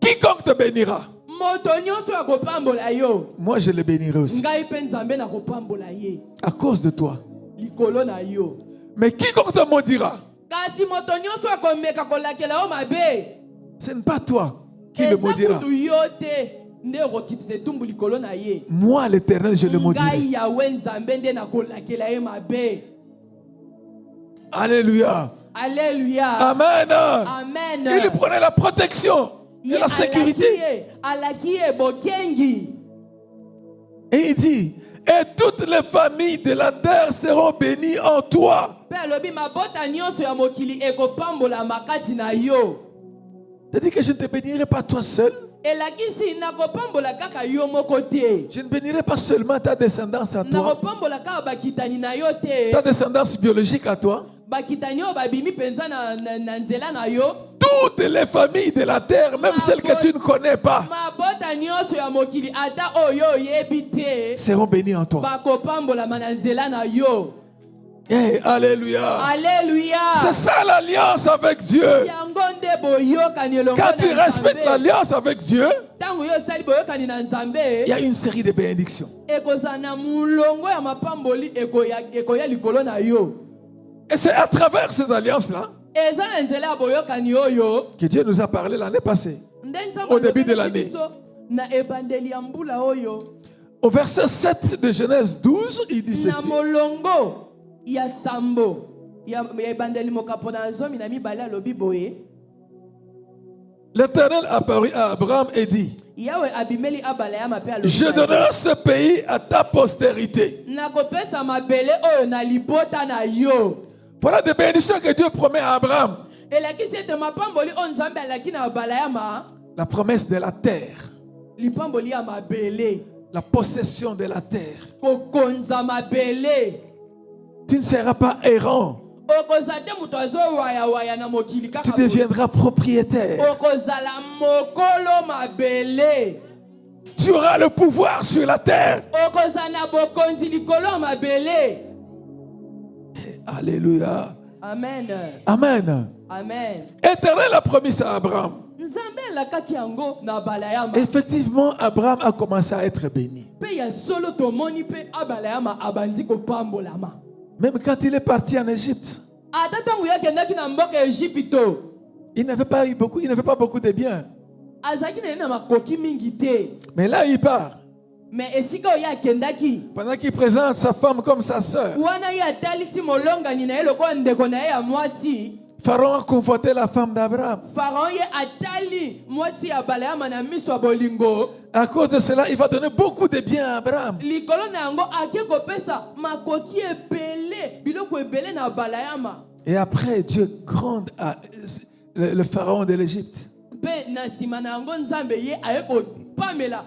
Quiconque te bénira, Moto nyonso akopambola yo. moi je le bénirai aussi. Ngai pe Nzambe na kopambola ye. À cause de toi. Likolo na yo. Mais quiconque te maudira, Kasi moto nyonso akomeka kolakela yo mabe. ce n'est pas toi qui le Eza maudira. kutu yo te nde okokitisa etumbu likolo na ye. Moi l'Éternel, je le maudirai. Ngai yawe Nzambe nde na kolakela ye mabe. Alléluia. Alléluia. Amen. Amen. Il lui prenait la protection et la sécurité. Alaki ye bokengi. Et il dit, et toutes les familles de la terre seront bénies en toi. Pe alobi mabota nyonso ya mokili ekopambola makati na yo. C'est-à-dire que je ne te bénirai pas toi seul. Elakisi na kopambola kaka yo moko te. Je ne bénirai pas seulement ta descendance à Na toi, kopambola kaka bakitani na yo te. ta descendance biologique à toi. Bakitani oyo babimi penza na nzela na yo. Toutes les familles de la terre, même celles que tu ne connais pas, Mabota nyonso ya mokili ata oyo oyebi te. seront bénies en toi. Bakopambola na nzela na yo. Hey, alléluia. Alléluia. C'est ça l'alliance avec Dieu. Yango nde boyokani elongo Quand na tu respectes Nzambe. l'alliance avec Dieu, Tango yo sali boyokani na Nzambe. il y a une série de bénédictions. Ekozala na mulongo ya mapamboli ekoya likolo na yo. Et c'est à travers ces alliances-là Eza na nzela ya boyokani oyo. que Dieu nous a parlé l'année passée. Nde Nzambe Au début de alobelaki l'année. biso na ebandeli ya mbula oyo. Au verset 7 de Genèse 12, il dit Na ceci. molongo ya sambo ya ebandeli mokapo na zomi na mibale alobi boye. L'Éternel apparut à Abraham et dit, Yawe abimeli abalaya mape alobi. je donnerai ce pays à ta postérité. Nakopesa mabele oyo na libota na yo. Voilà des bénédictions que Dieu promet à Abraham. Elakisi ete mapamboli oyo Nzambe alaki na abalaya ma. La promesse de la terre, Lipamboli ya mabele. la possession de la terre. Kokonza mabele. Tu ne seras pas errant. Okozate muto waya waya na mokili kaka. Tu deviendras propriétaire. Okozala mokolo mabele. Tu auras le pouvoir sur la terre. Okozana bokonzi likolo mabele. Alléluia. Amen. Amen. Amen. Éternel a promis ça à Abraham. Nzambe alakaki yango na balayama. Effectivement, Abraham a commencé à être béni. Pe ya solo tomoni pe abalayama abandi kopambolama. Même quand il est parti en Égypte, Ata tango yakendaki na mboka Egypto. il n'avait pas beaucoup de biens. Azaki na makoki mingi te. Mais là, il part. Mais esika oya akendaki. Pendant qu'il présente sa femme comme sa sœur, Wana ya talisi molongani na ye lokola ndeko na ye ya mwasi. Pharaon a convoité la femme d'Abraham. Pharaon ye atali mwasi ya balayama na miso ya bolingo. À cause de cela, il va donner beaucoup de biens à Abraham. Likolo na yango ake kopesa makoki ebele biloko ebele na balayama. Et après, Dieu gronde à le pharaon de l'Égypte. Pe na sima na yango Nzambe ye aye kopamela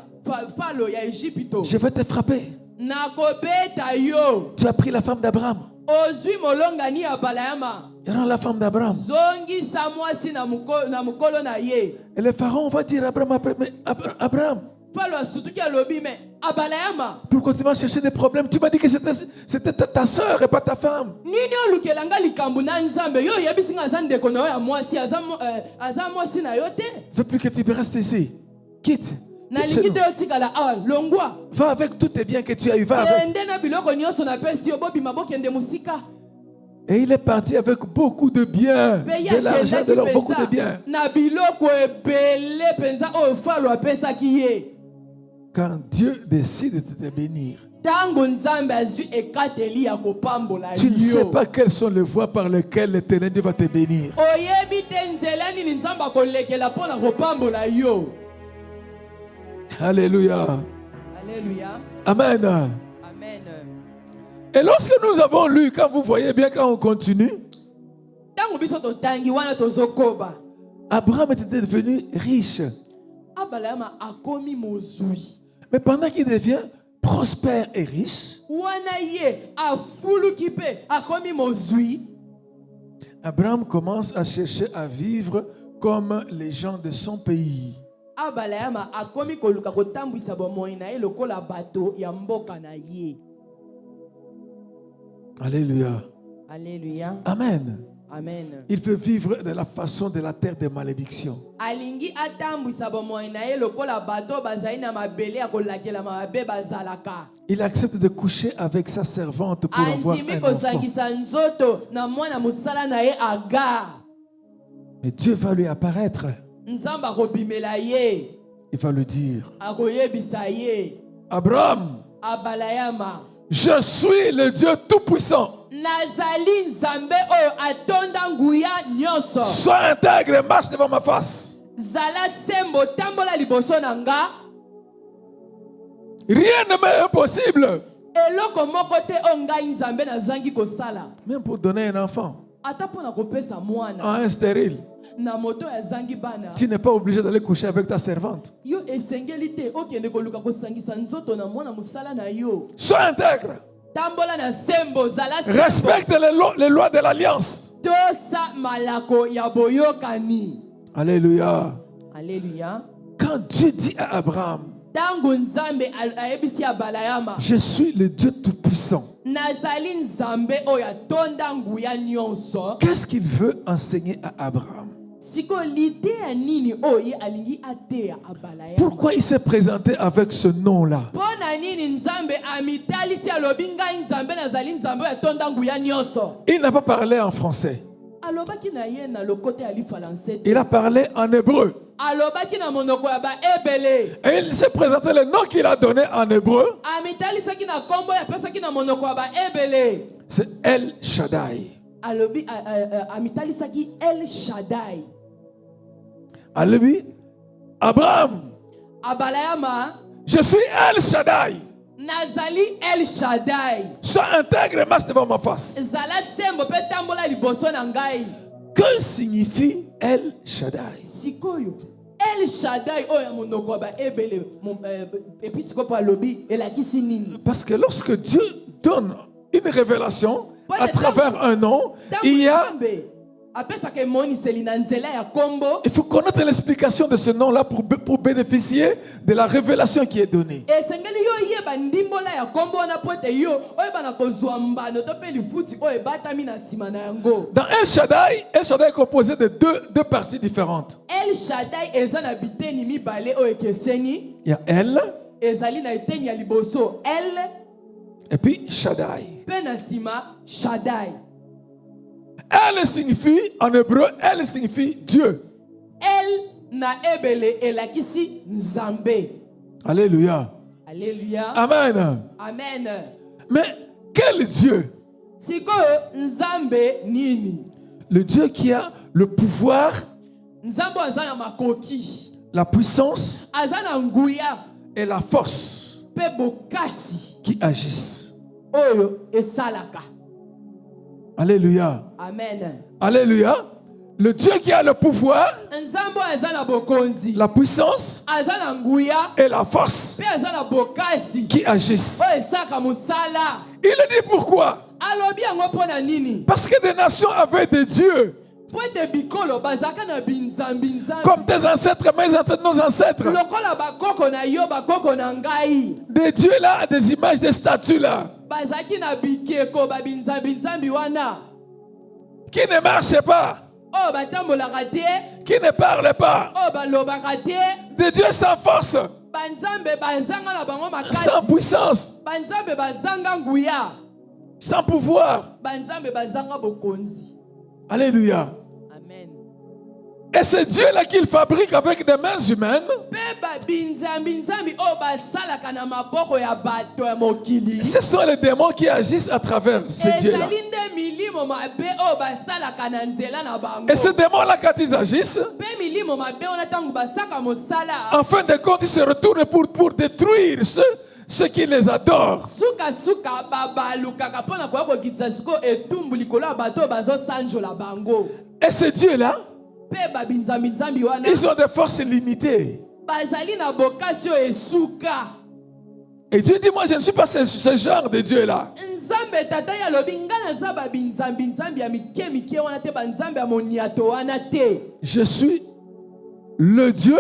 falo ya Egypto. Je vais te frapper. Na kobeta yo. Tu as pris la femme d'Abraham. ozwi molongani ya balayama Il rend la femme d'Abraham. zongisa mwasi na mukolo na ye. Et le pharaon va dire à Abraham, après, mais Abraham, Falo asutuki alobi me abalayama pourquoi tu m'as cherché des problèmes? Tu m'as dit que c'était ta soeur et pas ta femme. nini olukelanga likambo na nzambe yo yebisi nga aza ndeko na yo ya mwasi aza mwasi na yo te. Je veux plus que tu restes ici. Quitte. Quitte chez nalingi nous. te otikala awa longwa Va avec tous tes biens que tu as eu. Va avec. ende na biloko nyonso napesi yo bobima bokende mosika. Et il est parti avec beaucoup de biens, de l'argent, de l'or, beaucoup de biens. na biloko ebele penza oyo Falo apesaki ye. Quand Dieu décide de te bénir, Tango nzambe azwi ekateli ya kopambola tu ne sais yo pas quelles sont les voies par lesquelles l'Éternel Dieu va te bénir. oyebi te nzela nini nzambe akolekela mpo na kopambola yo. Alléluia. Alléluia. Amen. Amen. Et lorsque nous avons lu, quand vous voyez bien, quand on continue, Tango biso totangi wana tozokoba Abraham était devenu riche. abalayama akomi mozwi Mais pendant qu'il devient prospère et riche, wana ye afuluki mpe akomi mozwi Abraham commence à chercher à vivre comme les gens de son pays. abalayama akomi koluka kotambwisa bomoi na ye lokola bato ya mboka na ye. Alléluia. Alléluia. Amen. Amen. Il veut vivre de la façon de la terre des malédictions. alingi atambwisa bomoi na ye lokola bato bazali na mabele ya kolakela mabe bazalaka. Il accepte de coucher avec sa servante pour avoir andimi un enfant. kozangisa nzoto na mwana mosala na ye Agar. Mais Dieu va lui apparaître. Nzambe akobimela ye Il va lui dire, akoyebisa ye Abraham, abalayama je suis le Dieu Tout-Puissant. nazali nzambe oyo atonda nguya nyonso. Sois intègre et marche devant ma face. Zala sembo tambola liboso na nga. Rien ne m'est impossible. Eloko moko te o ngai nzambe nazangi kosala. Même pour donner un enfant Ata mpona kopesa mwana à un stérile, na moto ya zangi bana. tu n'es pas obligé d'aller coucher avec ta servante. Yo esengeli te okende koluka kosangisa nzoto na mwana mosala na yo. Sois intègre. Tambola na sembo zala sembo. Respecte les lois de l'alliance. Tosa malako ya boyokani. Alléluia. Alléluia. Quand Dieu dit à Abraham, Tango nzambe ayebisi abalayama. je suis le Dieu Tout-Puissant, Nazali nzambe oyo atonda nguya nyonso. qu'est-ce qu'il veut enseigner à Abraham? Siko lite ya nini oyo alingi ateya abalayama. Pourquoi il s'est présenté avec ce nom-là? Pona nini nzambe amitalisi alobi ngai nzambe nazali nzambe oyo atonda nguya nyonso. Il n'a pas parlé en français. Alobaki na ye na lokote ali français. Il a parlé en hébreu. Alobaki na monoko ya ba ebele. Et il s'est présenté le nom qu'il a donné en hébreu. Amitalisaki na kombo ya pesaki na monoko ya ba ebele. C'est El Shaddai. Alobi amitalisaki El Shaddai. Alléluia. Abraham, Abalayama je suis El Shaddai. nazali El Shaddai. Sois intègre et marche devant ma face. Zala sembo pe tambola liboso na ngai. Que signifie El Shaddai? Sikoyo El Shaddai oyo ya monoko ya ba ebele episikopo alobi elakisi nini? Parce que lorsque Dieu donne une révélation à travers un nom, il faut connaître l'explication de ce nom-là pour bénéficier de la révélation qui est donnée. Dans El Shaddai est composé de deux parties différentes. El Shaddai ezana biteni mibale oyo ekeseni. Il y a El Ezali na eteni ya liboso El et puis Shaddai. pe na sima Shaddai. El signifie, en hébreu, El signifie Dieu. El na ebele elakisi nzambe. Alléluia. Alléluia. Amen. Amen. Mais quel Dieu? Sikoyo nzambe nini? Le Dieu qui a le pouvoir, Nzambe azana makoki. la puissance Azana nguya et la force pe bokasi qui agissent. oyo esalaka. Alléluia. Amen. Alléluia. Le Dieu qui a le pouvoir, Nzambe azana bokonzi. la puissance Azana nguya et la force pe azana bokasi. qui agissent. Oyo esaka musala. Il a dit pourquoi? alobi yango pona nini Parce que des nations avaient des dieux. po ete bikolo bazalaka na binzambi nzambi Comme tes ancêtres, mes ancêtres, nos ancêtres. lokola bakoko na yo bakoko na ngai Des dieux là, des images, des statues là. bazalaki na bikeko babinzambi nzambi wana Qui ne marchaient pas. oyo batambolaka te Qui ne parlent pas. oyo balobaka te Des dieux sans force. banzambe bazanga na bango makasi Sans puissance. banzambe bazanga nguya Sans pouvoir. banzambe bazanga bokonzi Alléluia. amen Et ces dieux-là qu'ils fabriquent avec des mains humaines, mpe babinzambi nzambi oyo basalaka na maboko ya bato ya mokili ce sont les démons qui agissent à travers ces dieux-là. ezali nde milimo mabe oyo basalaka na nzela na bango Et ces démons-là, quand ils agissent, mpe milimo mabe wana ntango basaka mosala en fin de compte, ils se retournent pour détruire ceux qui les adorent. sukasuka babalukaka mpona koya kokitisa sikoyo etumbu likolo ya bato oyo bazosanjola bango Et ces dieux-là, mpe babinzambi nzambi wana ils ont des forces limitées. bazali na bokasi oyo esuka Et Dieu dit, moi je ne suis pas ce genre de Dieu-là. nzambe tata ye alobi nga naza babinzambi nzambi ya mike mike wana te banzambe ya moniato wana te Je suis le Dieu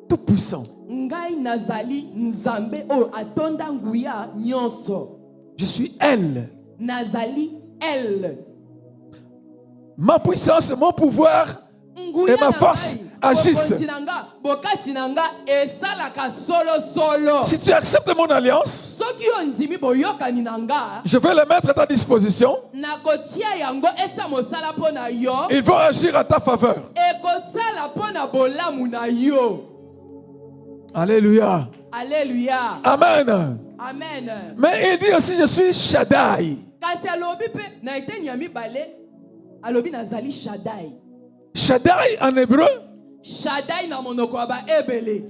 tout-puissant. ngai nazali nzambe oyo atonda nguya nyonso Je suis elle. nazali elle Ma puissance, mon pouvoir nguya et ma na force ngai, agissent. bokonzi na nga bokasi na nga esalaka solosolo Si tu acceptes mon alliance, soki yo ndimi boyokani na nga je vais les mettre à ta disposition. nakotia yango esa mosala mpo na yo Ils vont agir à ta faveur. ekosala mpo na bolamu na yo Alléluia. alleluya Amen. amen Mais il dit aussi, je suis Shaddai. kasi alobi mpe na eteni ya mibale alobi nazali shadai Shaddai en hébreu, shadai na monoko ya baebele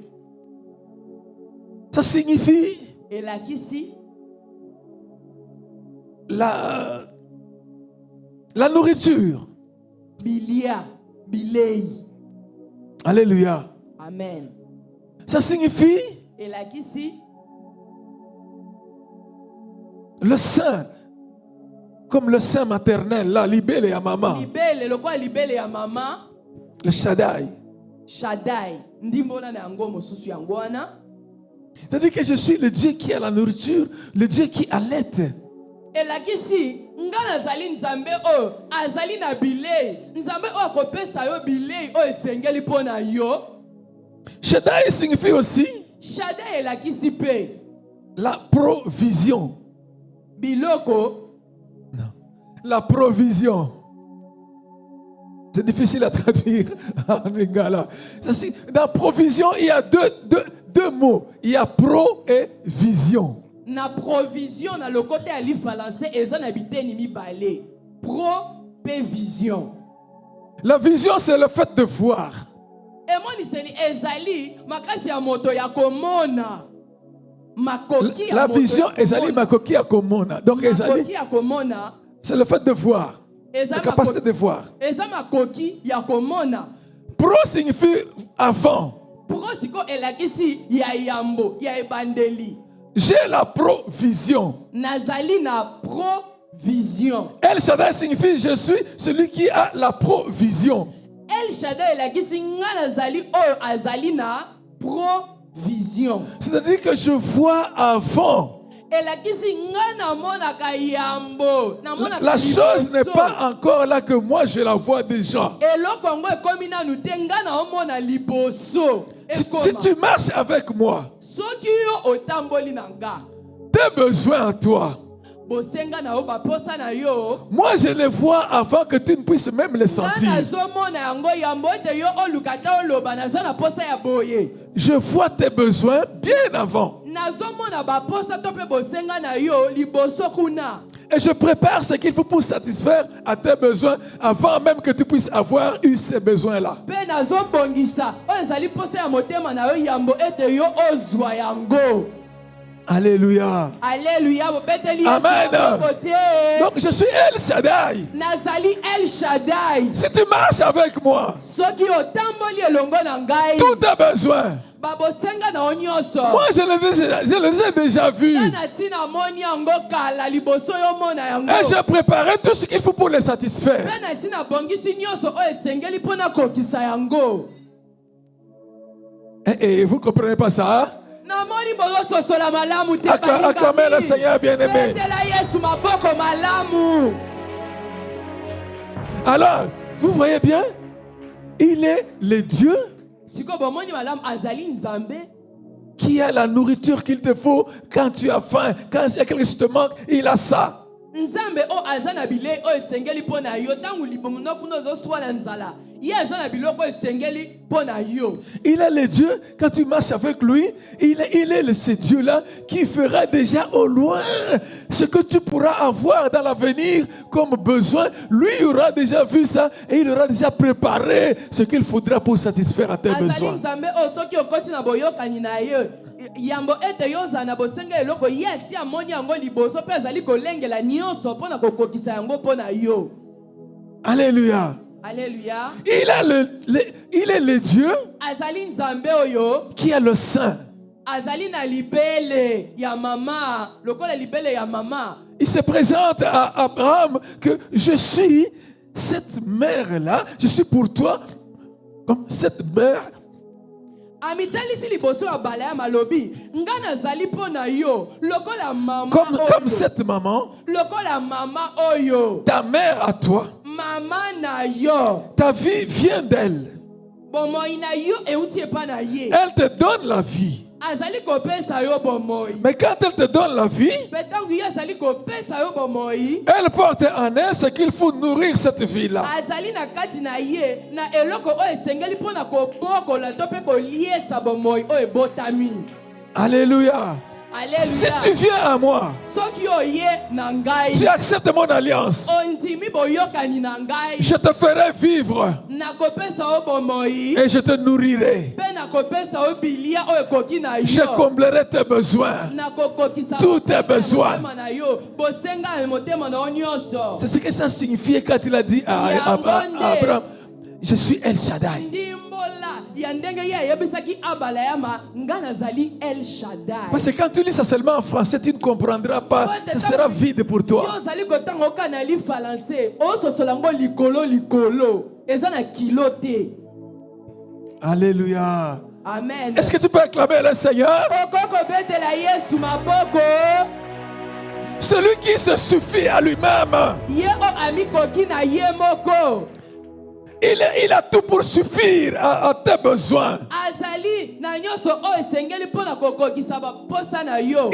ça signifie elakisi la nourriture. bilia bilei Alléluia. amen Ça signifie elakisi le sein. Comme le sein maternel, là, libellé à maman. libele lokola libele ya mama Le Shaddai. shadai ndimbona na yango mosusu yango wana C'est-à-dire que je suis le Dieu qui a la nourriture, le Dieu qui allaite. elakisi nga nazali nzambe oyo azali na bilei nzambe oyo akopesa yo bilei oyo esengeli mpo na yo Shaddai signifie aussi shadai elakisi mpe la provision. biloko Non. La provision. C'est difficile à traduire en lingala. Dans provision, il y a deux mots. Il y a pro et vision. na provision na lokote ya lifalancé eza na biteni mibale pro pe vision La vision, c'est le fait de voir. emoniseli ezali makasi ya moto ya komona makoki ya La moto vision, ya ezali komona. makoki ya komona. Donc, ezali, makoki ya komona c'est le fait de voir. eza La capacité makoki- de voir. eza makoki ya komona Pro signifie avant. pro siko elakisi ya yambo ya ebandeli J'ai la provision. nazali na provision El Shaddai signifie je suis celui qui a la provision. El Shaddai elakisi nga nazali oyo azali na provision C'est-à-dire que je vois avant. elakisi nga namonaka yambo La chose n'est pas encore là que moi je la vois déjà. eloko yango ekomi nanu te nga naomona liboso Si tu marches avec moi, soki yo otamboli na nga tes besoins en toi, bosenga na yo baposa na yo moi je les vois avant que tu ne puisses même les nga sentir. nazomona yango yambo ete yo oluka te oloba naza na posa ya boye Je vois tes besoins bien avant. nazomona baposa to mpe bosenga na yo liboso kuna Et je prépare ce qu'il faut pour satisfaire à tes besoins avant même que tu puisses avoir eu ces besoins-là. mpe nazobongisa oyo ezali posa ya motema na yo yambo ete yo ozwa yango Alléluia. alleluya bobeteli yesu Amen. maboko te Donc je suis El Shaddai. nazali el shadai Si tu marches avec moi, soki otamboli elongo na ngai tous tes besoins, babosenga na onyoso. Moi, je les ai déjà vus. Na sina moni yango kala liboso yo mona yango. Et j'ai préparé tout ce qu'il faut pour les satisfaire. Na sina bongisi nyoso o esengeli pona kokisa yango. Et vous ne comprenez pas ça? Na moni bozo sosola malamu te. Acclamez le Seigneur bien-aimé. Betela Yesu maboko malamu. Alors, vous voyez bien, il est le Dieu qui a la nourriture qu'il te faut quand tu as faim, quand il y a quelque chose qui te manque, il a ça. Il est le Dieu, quand tu marches avec lui, il est ce Dieu-là qui fera déjà au loin ce que tu pourras avoir dans l'avenir comme besoin. Lui, il aura déjà vu ça et il aura déjà préparé ce qu'il faudra pour satisfaire à tes besoins. Yambo ete yoza na bosenga eloko yesi amoni yango liboso pe azali kolengela nyonso pona kokokisa yango pona yo. Alléluia. Alléluia. Il est le Dieu azali nzambe oyo qui a le sein. Azali na libele ya mama, lokola libele ya mama. Il se présente à Abraham que je suis cette mère-là, je suis pour toi comme cette mère. Amitali liboso ya balaya malobi ngana zali pona yo lokola mama comme cette maman, lokola mama oyo ta mère à toi, mama na yo, ta vie vient d'elle, bomo ina yo euti pa na ye, elle te donne la vie. Azali kopesa yo bomoy. Mais quand elle te donne la vie, Petangu ya azali kopesa yo bomoy. Elle porte en elle ce qu'il faut nourrir cette vie-là. Azali na kati na ye na eloko o esengeli pona ko boko la tope ko liesa bomoy o ebotami. Alléluia. Alléluia. Si tu viens à moi, tu acceptes mon alliance, je te ferai vivre et je te nourrirai. Je comblerai tes besoins, tous tes besoins. C'est ce que ça signifiait quand il a dit à Abraham, je suis El Shaddai. Parce que quand tu lis ça seulement en français, tu ne comprendras pas. Ce sera vide pour toi. Alléluia. Amen. Est-ce que tu peux acclamer le Seigneur? Celui qui se suffit à lui-même. Il a tout pour suffire à tes besoins.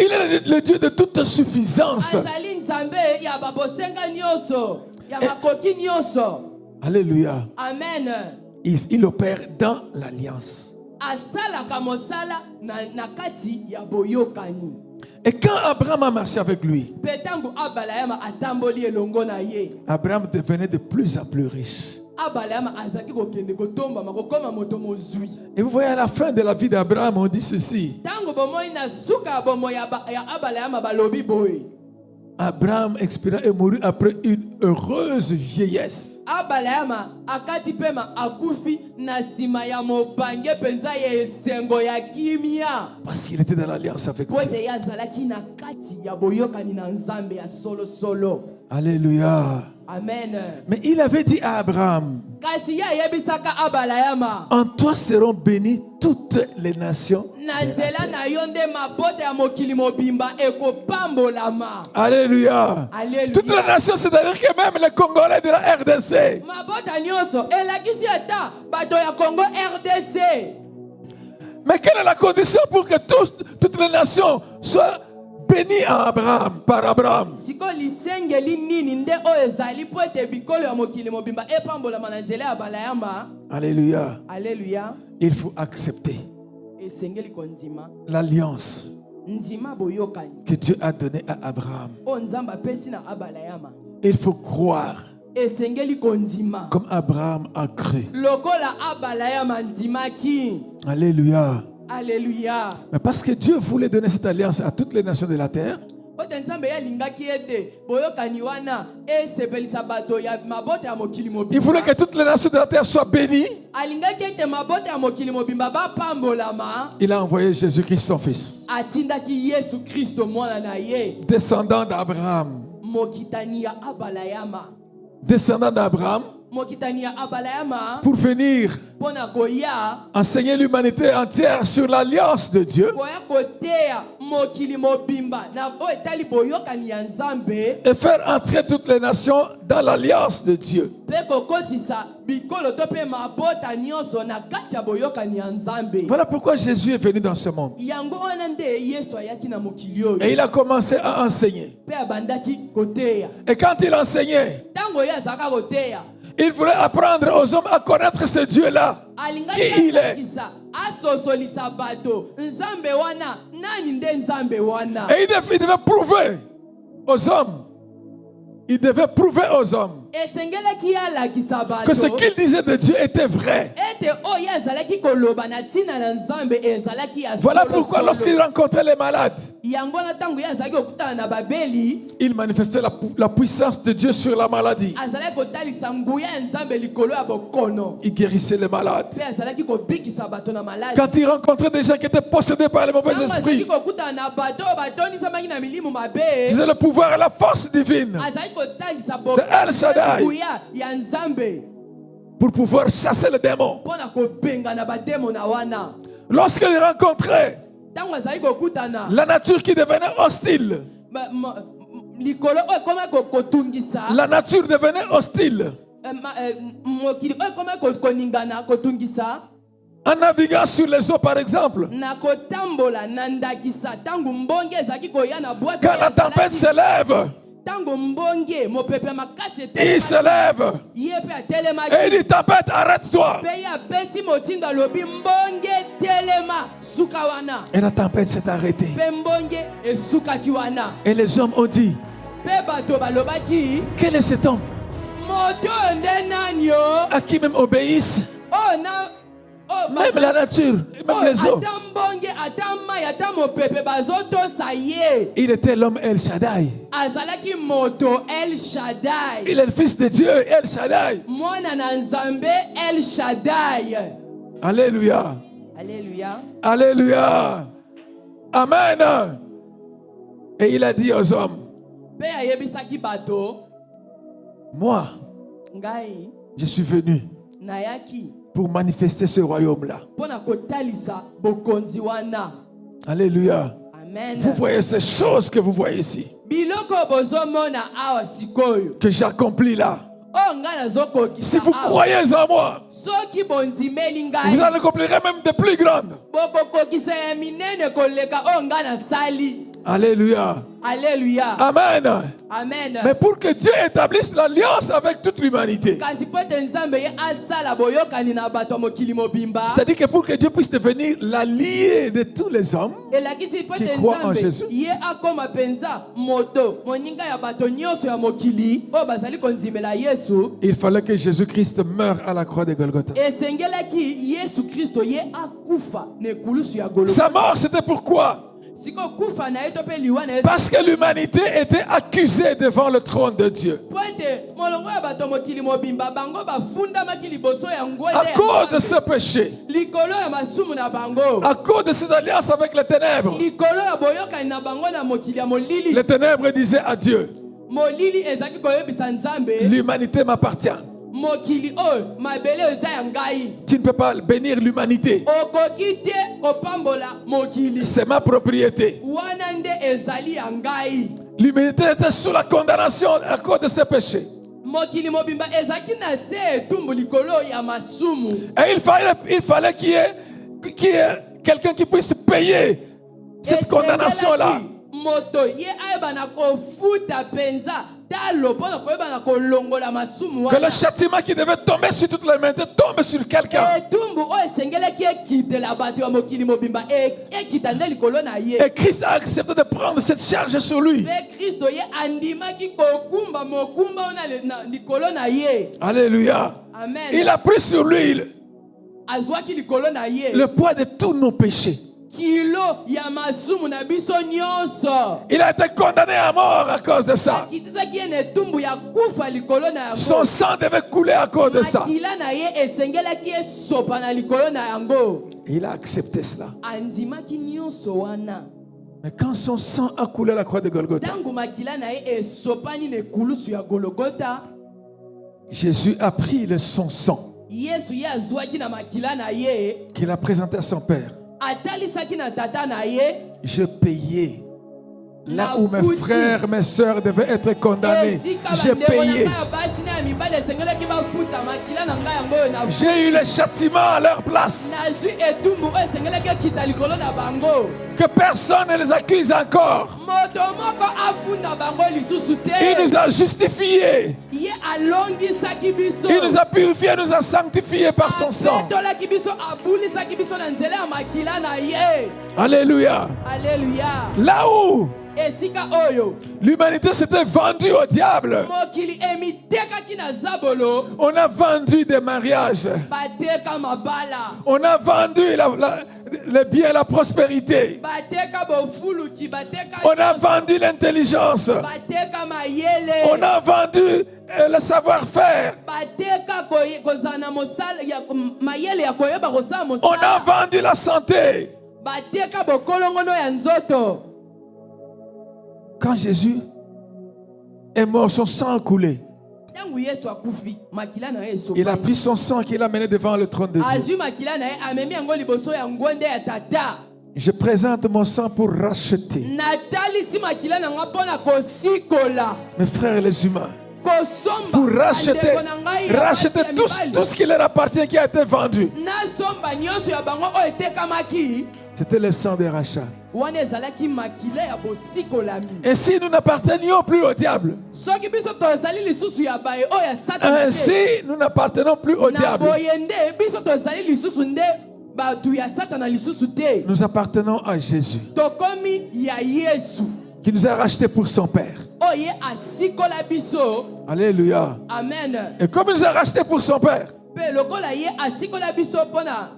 Il est le Dieu de toute suffisance. Alléluia. Amen. Il opère dans l'alliance. Et quand Abraham a marché avec lui, Abraham devenait de plus en plus riche. Et vous voyez à la fin de la vie d'Abraham, on dit ceci. Abraham expira et mourut après une heureuse vieillesse. Parce qu'il était dans l'alliance avec Dieu. Alléluia. Amen. Mais il avait dit à Abraham, en toi seront bénies toutes les nations. Alléluia. Alléluia. Toutes les nations, c'est-à-dire que même les Congolais de la RDC. Mais quelle est la condition pour que toutes les nations soient bénies à Abraham, par Abraham? Alléluia. Alléluia. Il faut accepter l'alliance que Dieu a donnée à Abraham. Il faut croire comme Abraham a cru. Alléluia. Alléluia. Mais parce que Dieu voulait donner cette alliance à toutes les nations de la terre, nzambe yalingaki ete boyokani wana esepelisa bato ya mabota ya mokili Il mobimba. voulait que toutes les nations de la terre soient bénies. Alingaki ete mabota ya mokili mobimba bapambolama. Il a envoyé Jésus-Christ, son fils, Atindaki Yesu Kristo mwana na ye, descendant d'Abraham. mokitani ya abalayama. Descendant d'Abraham, Mokitani ya abalayama pour venir pona koya enseigner l'humanité entière sur l'alliance de Dieu koya koteya mokili mobimba na o etali boyokani ya nzambe et faire entrer toutes les nations dans l'alliance de Dieu. pe kokotisa bikolo to pe mabota nyonso na kati ya boyokani ya nzambe. Voilà pourquoi Jésus est venu dans ce monde. Yango wana nde Yesu ayaki na mokili oyo Et il a commencé à enseigner. pe abandaki koteya. Et quand il enseignait, Tango ye azalaka koteya il voulait apprendre aux hommes à connaître ce Dieu-là. alingaki Qui il est. atakisa asosolisa bato nzambe wana nani nde nzambe wana. Et il devait prouver aux hommes. Il devait prouver aux hommes Esengelaki alakisa que ce bato qu'il disait de Dieu était vrai. ete oyo azalaki koloba na ntina na nzambe ezalaki ya Voilà solo pourquoi solo. lorsqu'il rencontrait les malades, yango na ntango ye azalaki kokutana na babeli il manifestait la puissance de Dieu sur la maladie. azalaki kotalisa nguya ya nzambe likolo ya bokono Il guérissait les malades. mpe azalaki kobikisa bato na maladi. Quand il rencontrait des gens qui étaient possédés par les mauvais Ntango azalaki esprits, kokutana na bato oyo batonisamaki na milimu il mabe disait le pouvoir et la force divine azalaki kotalisa El Shaddai. nguya ya nzambe pour pouvoir chasser les démons. mpo na kobenga na bademo na wana. Lorsqu'il rencontrait Ntango azalaki kokutana la nature qui devenait hostile, likolo oyo ekoma kotungisa la nature devenait hostile. mokili oyo ekoma koningana kotungisa En naviguant sur les eaux, par exemple, na kotambola na ndakisa ntango mbonge ezalaki koya na bwato quand la tempête s'élève, ntango mbonge mopepe makasi il se lève ye mpe et il atelemaki dit tempête, arrête-toi. mpe ye apesi motindo alobi mbonge telema suka wana Et la tempête s'est arrêtée. mpe mbonge esukaki wana Et les hommes ont dit, mpe bato balobaki quel est cet homme moto oyo nde nani yo à qui même obéissent oyo na oyo même la nature, et même les eaux? ata mbonge ata mai ata mopepe bazotosa ye. Il était l'homme El Shaddai. Azalaki moto El Shaddai. Il est le fils de Dieu, El Shaddai. Mwana na nzambe El Shaddai. Alléluia. Alléluia. Alléluia. Amen. Et il a dit aux hommes, Pe ayebisaki bato moi, ngai je suis venu nayaki pour manifester ce royaume-là. mpona kotalisa bokonzi wana. Alléluia. Amen. Vous voyez ces choses que vous voyez ici, Biloko bozomona awa sikoyo. que j'accomplis là. O nga nazokokisa Si vous awa. croyez en moi, Soki bondimeli vous ngai en accomplirez même de plus grandes. bokokokisa ya minene koleka o nga nasali. Alléluia. Alléluia. Amen. Amen. Mais pour que Dieu établisse l'alliance avec toute l'humanité, Kasi po te nzambe ye asala boyokani na bato ya mokili mobimba. c'est-à-dire que pour que Dieu puisse devenir l'allié de tous les hommes, Elakisi po qui te croient en nzambe Jésus. ye akoma penza moto moninga ya bato nyonso ya mokili oyo bazali kondimela Yesu. il fallait que Jésus-Christ meure à la croix de Golgotha. Esengelaki Yesu Kristo ye akufa na ekulusu ya Golgotha. Sa mort, c'était pourquoi? Siko kufa na ye to pe liwa na ye. Parce que l'humanité était accusée devant le trône de Dieu. Po ete molongo ya bato ya mokili mobimba bango bafundamaki liboso ya ngwele À ya cause de Nzambe. ce péché, Likolo ya masumu na bango. à cause de cette alliance avec les ténèbres, Likolo ya boyokani na bango na mokili ya molili. les ténèbres disaient à Dieu, Molili ezaki koyebisa Nzambe l'humanité m'appartient. mokili oyo mabele oyo eza ya ngai. Tu ne peux pas bénir l'humanité. Okoki te kopambola mokili C'est ma propriété. wana nde ezali ya ngai. L'humanité était sous la condamnation à cause de ce péché. Mokili mobimba ezalaki na se etumbu likolo ya masumu. Et il fallait qu'il y ait quelqu'un qui puisse payer cette condamnation-là. Moto ye ayebana kofuta penza talo mpona koyebana kolongola masumu Que le wana. châtiment qui devait tomber sur toute l'humanité tombe sur quelqu'un. Etumbu oyo esengelaki ekitela bato ya mokili mobimba ekita nde likolo na ye. Et Christ a accepté de prendre cette charge sur lui. Mpe Kristo ye andimaki kokumba mokumba wana na likolo na ye. Alléluia. Amen. Il a pris sur lui Azwaki likolo na ye le poids de tous nos péchés. kilo ya masumu na biso nyonso. Il a été condamné à mort à cause de ça. Akitisaki ye na etumbu ya kufa likolo na Son yango. sang devait couler à cause de ça. Makila na ye esengelaki esopa na likolo na yango. Il a accepté cela. Andimaki nyonso wana. Mais quand son sang a coulé à la croix de Golgotha, Tango makila na ye esopani na ekulusu ya Golgotha, Jésus a pris son sang Yesu ye azwaki na makila na ye, qu'il a présenté à son Père. atalisaki na tata na ye. Je payais. Là La où mes foutu. frères, mes sœurs devaient être condamnés, Esika j'ai bandeko na payé. ngai ya basi na ya mibali esengelaki bafuta makila na ngai yango oyo na J'ai eu le châtiment à leur place. nazwi etumbu oyo esengelaki ekita likolo na bango. Que personne ne les accuse encore. Moto moko afunda bango lisusu Il te. nous a justifiés. Ye alongisaki biso. Il nous a purifiés, nous a sanctifiés par son sang. Apetolaki biso, abulisaki biso na nzela ya makila na ye. Alléluia. Alléluia. Là où Esika oyo l'humanité s'était vendue au diable, mokili emitekaki na zabolo, on a vendu des mariages. bateka mabala, On a vendu les biens et la prospérité. bateka bofuluki, bateka On a vendu l'intelligence. bateka mayele, On a vendu le savoir-faire. bateka kozala na mosala ya mayele ya koyeba kosala On a mosala, vendu la santé. bateka bokolongono ya nzoto. Quand Jésus est mort, son sang a coulé. Tangu Yesu akufi, makila na ye esopani. Il a pris son sang qu'il a mené devant le trône de Dieu. Azwi makila na ye amemi yango liboso ya ngonde ya tata. Je présente mon sang pour racheter Natalisi makila na nga mpona kosikola, mes frères les humains. kosomba Pour racheter, bandeko na ngai ya racheter basi ya mibali. tout ce qui leur appartient qui a été vendu. Nasomba nyonso ya bango oyo etekamaki. C'était le sang des rachats. Wana ezalaki makila ya bosikolami. Et si nous n'appartenions plus au diable, Soki biso tozali lisusu ya baye oyo ya Satana te, ainsi nous n'appartenons plus au na diable. boye nde biso tozali lisusu nde batu ya Satana lisusu te. Nous appartenons à Jésus, Tokomi ya Yesu qui nous a rachetés pour son Père. oye asikola biso. Alléluia. Amen. Et comme il nous a rachetés pour son Père, Pe lokola ye asikola biso pona.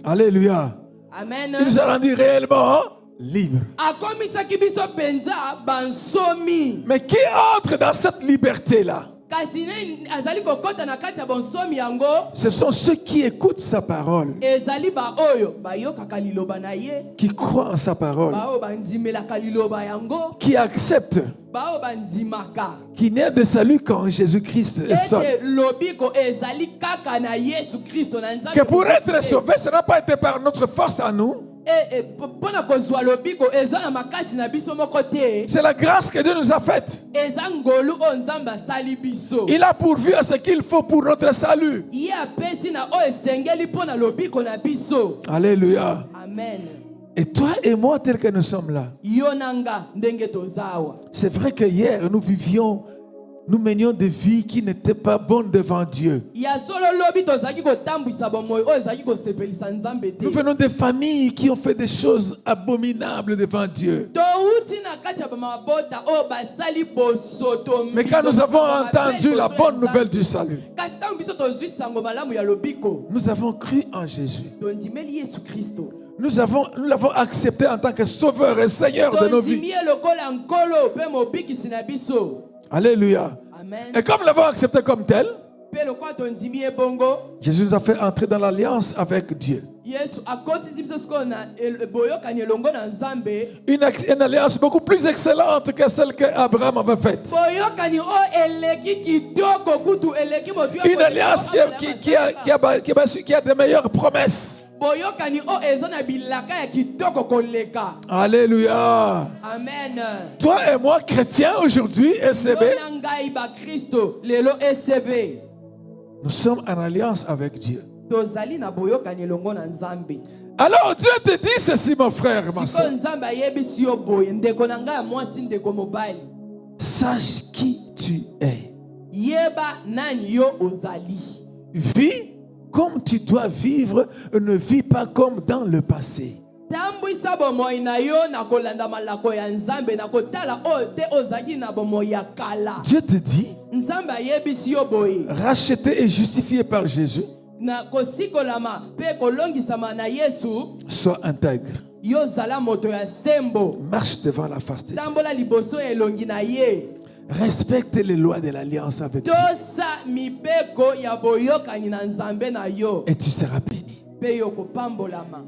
Alléluia, Amen. il nous a rendus réellement libres. Akomisaki biso penza bansomi. Mais qui entre dans cette liberté-là? Kasi ne azali kokota na kati ya bonsomi yango. Ce sont ceux qui écoutent sa parole, Ezali ba oyo bayokaka liloba na ye, qui croient en sa parole, ba oyo bandimelaka liloba yango, qui acceptent ba oyo bandimaka qu'il n'y a de salut qu'en Jésus-Christ est seul. ete lobiko ezali kaka na Yesu Kristo na Nzambe. Que pour être sauvé, ce n'a pas été par notre force à nous. Pona kozwa lobiko eza na makasi na biso moko te. C'est la grâce que Dieu nous a faite. Eza ngolu o Nzambe asali biso. Il a pourvu à ce qu'il faut pour notre salut. Ye apesi na oyo esengeli pona lobiko na biso. Alléluia. Amen. Et toi et moi, tels que nous sommes là, Yo nanga ndenge tozawa. c'est vrai que hier, nous menions des vies qui n'étaient pas bonnes devant Dieu. Ya solo lobi tozaki kotambwisa bomoyo oyo ezaki kosepelisa Nzambe te. Nous venons des familles qui ont fait des choses abominables devant Dieu. Touti na kati ya bamabota oyo basali bosoto. Mais quand nous avons entendu la bonne nouvelle du salut, kasi ntango biso tozwi sango malamu ya lobiko, nous avons cru en Jésus. tondimeli Yesu Kristo. Nous l'avons accepté en tant que sauveur et Seigneur de nos Tondimi vies. ye lokola nkolo mpe mobikisi na biso. Alléluia. Amen. Et comme nous l'avons accepté comme tel, Mpe lokola tondimi ye bongo, Jésus nous a fait entrer dans l'alliance avec Dieu. Yesu akotisi biso sikoyo na boyokani elongo na Nzambe. Une alliance beaucoup plus excellente que celle qu'Abraham avait faite. Boyokani oyo eleki kitoko kutu eleki motu ya Une alliance qui a de meilleures promesses. boyokani oyo eza na bilaka ya kitoko koleka. Alléluia. Amen. Toi et moi, chrétiens aujourd'hui, SCB, Yo na ngai ba Kristo lelo SCB. nous sommes en alliance avec Dieu. Tozali na boyokani elongo na Nzambe. Alors Dieu te dit ceci, mon frère, ma Siko soeur. Nzambe ayebisi yo boye ndeko na ngai ya mwasi ndeko mobali. Sache qui tu es. Yeba nani yo ozali. Vis comme tu dois vivre, ne vis pas comme dans le passé. Tambwisa bomoi na yo na kolanda malako ya Nzambe na kotala oyo te ozaki na bomoi ya kala. Dieu te dit, Nzambe ayebisi yo boye. racheté et justifié par Jésus, na kosikolama pe kolongisama na Yesu. Sois intègre. Yo zala moto ya sembo. Marche devant la face de Dieu. Tambola liboso elongi na ye. Respecte les lois de l'alliance avec Dieu. Tosa mibeko ya boyokani na Nzambe na yo. Et tu seras béni. Pe yo kopambolama.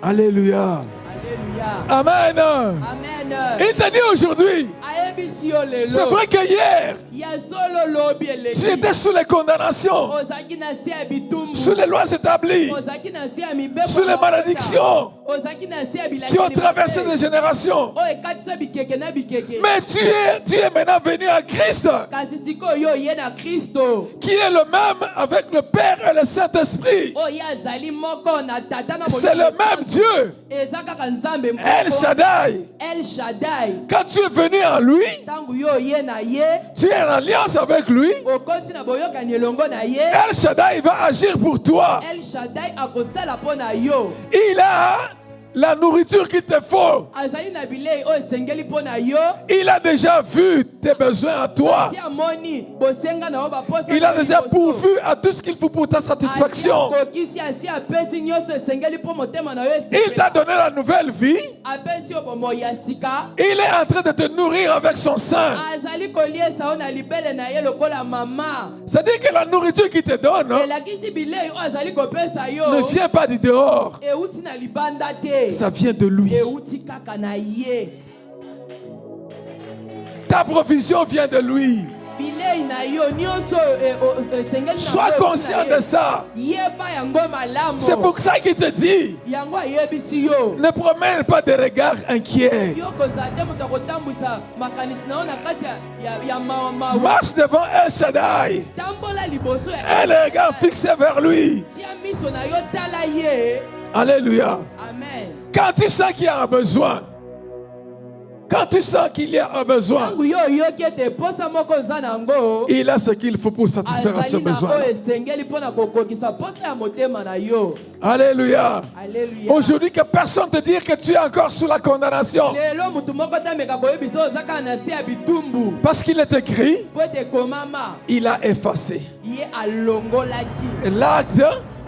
Alléluia. Alléluia. Amen. Amen. Il t'a dit aujourd'hui, Ayebisi yo lelo. c'est vrai que hier, Ya solo lobi eleki. tu étais sous les condamnations, Ozaki na se ya bitumbu. sous les lois établies, Ozaki na se ya mibeko. sous les malédictions Ozaki na se ya bilaki. qui ont traversé des générations. O ekatisa bikeke na bikeke. Mais tu es maintenant venu à Christ, Kasi siko yo ye na Kristo. qui est le même avec le Père et le Saint-Esprit. O ya zali moko na tata na C'est le même Dieu, Eza kaka Nzambe moko. El Shaddai. El Shaddai. Quand tu es venu en lui, Tangu yo ye na ye. tu es en alliance avec lui. Okoti na boyokani elongo na ye. El Shaddai va agir pour toi. El Shaddai akosala po na yo. Il a la nourriture qu'il te faut. Azali na bilei o esengeli po na yo. Il a déjà vu tes besoins à toi. Si amoni bosenga na oba posa. Il a déjà pourvu à tout ce qu'il faut pour ta satisfaction. Kokisi asi apesi nyoso esengeli po motema na yo. Il t'a donné la nouvelle vie. Apesi obomo ya sika. Il est en train de te nourrir avec son sein. Azali koliesa o na libele na ye lokola mama. C'est-à-dire que la nourriture qu'il te donne Elakisi bilei o azali kopesa yo. ne vient pas du dehors. Euti na libanda te. Ça vient de lui. Euti kaka na ye. Ta provision vient de lui. Bilei na yo nyonso esengeli na. Sois conscient de ça. Yeba yango malamu. C'est pour ça qu'il te dit, Yango ayebisi yo. ne promène pas des regards inquiets. Yo kozade moto kotambwisa makanisi na yo na kati ya mawa. Marche devant El Shaddai. Tambola liboso ya. Et les regards fixés vers lui. Tia miso na yo tala ye. Alléluia. Amen. Quand tu sens qu'il y a un besoin, quand tu sens qu'il y a un besoin, Tangu yo yokete posa moko za nango. il a ce qu'il faut pour satisfaire à ce Azali na besoin. o esengeli pona kokokisa posa ya motema na yo. Alléluia. Alléluia. Aujourd'hui, que personne te dise que tu es encore sous la condamnation. Lelo mutu moko tameka koyebisa ozaka na se ya bitumbu. Parce qu'il est écrit, Po ete komama il a effacé ye alongolaki. l'acte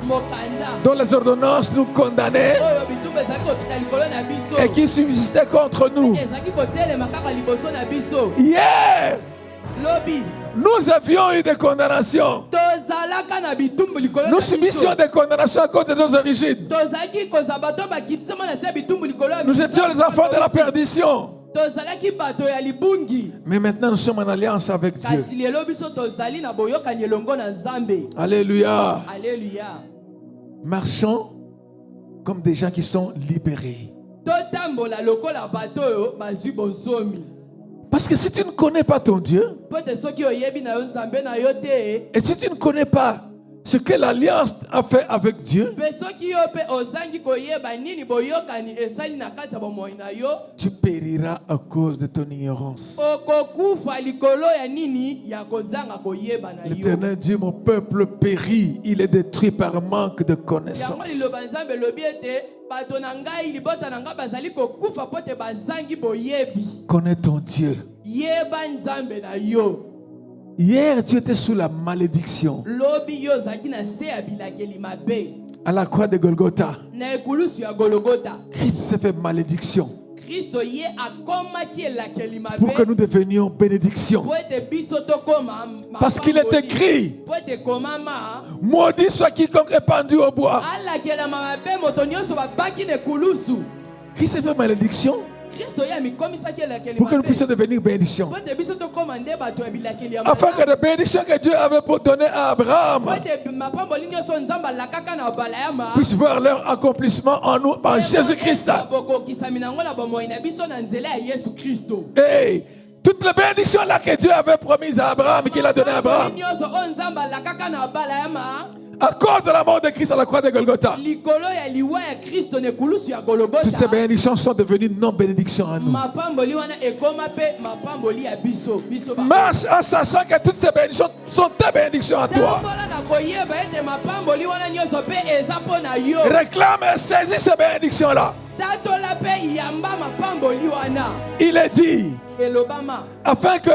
Mokanda. dont les ordonnances nous condamnaient Oyo bitumbu ezaki kotita likolo na biso. et qui subsistait contre nous. Ezaki kotelema kaka liboso na biso. Hier, Lobi. nous avions eu des condamnations. Tozalaka na bitumbu likolo na Nous biso. subissions des condamnations à cause de nos origines. Tozalaki kozaba to bakitisama na se bitumbu likolo ya Nous biso. étions les enfants de la perdition. Tozalaki bato ya libungi. Mais maintenant, nous sommes en alliance avec Dieu. Kasi lelo biso tozali na boyokani elongo na Nzambe. Alléluia. Alléluia. Marchons comme des gens qui sont libérés. Totambola lokola bato oyo bazwi bonsomi. Parce que si tu ne connais pas ton Dieu, Po te soki oyebi na yo Nzambe na yo te. et si tu ne connais pas ce que l'alliance a fait avec Dieu, Pe soki yo pe ozangi koyeba nini boyokani esali na kati ya bomoi na yo. tu périras à cause de ton ignorance. Okokufa likolo ya nini ya kozanga koyeba na yo. L'Éternel dit, mon peuple périt, il est détruit par manque de Yango connaissance. liloba Nzambe lobi ete bato na ngai libota na ngai bazali kokufa po te bazangi boyebi. Connais ton Dieu. Yeba Nzambe na yo. Hier, tu étais sous la malédiction Lobi yo zaki na se ya bilakeli mabe. à la croix de Golgotha. Na ekulusu ya Golgotha. Christ s'est fait malédiction Kristo ye akomaki elakeli pour que mabe. nous devenions bénédiction. Po ete biso tokoma. Parce qu'il est écrit, Po ete komama. maudit soit quiconque est pendu au bois. Alakela mabe moto nyonso babaki na ekulusu. Christ s'est fait malédiction Kristo ye amikomisaki elakeli pour que nous mabe. puissions devenir bénédiction. Po ete biso tokoma nde bato ya bilakeli ya Afin mabe. que les bénédictions que Dieu avait données à Abraham Po ete mapamboli nyonso Nzambe alakaka na bala ya ma. puissent voir leur accomplissement en nous, en Jésus-Christ. Bokokisami nango na bomoi na biso na nzela ya Yesu Kristo. Et toutes les bénédictions là que Dieu avait promises à Abraham, qu'il a donné à Abraham, nyonso o Nzambe alakaka na bala ya ma. à cause de la mort de Christ à la croix de Golgotha, Likolo ya liwa ya Kristo ne kulusu ya Golgotha. toutes ces bénédictions sont devenues non-bénédictions à nous. Mapamboli wana ekoma pe mapamboli ya biso. Biso ba. Marche en sachant que toutes ces bénédictions sont tes bénédictions à toi. Tambola na koyeba ete mapamboli wana nyonso pe eza po na yo. Réclame et saisis ces bénédictions-là. Tatola pe yamba mapamboli wana. Il est dit, Elobama. afin que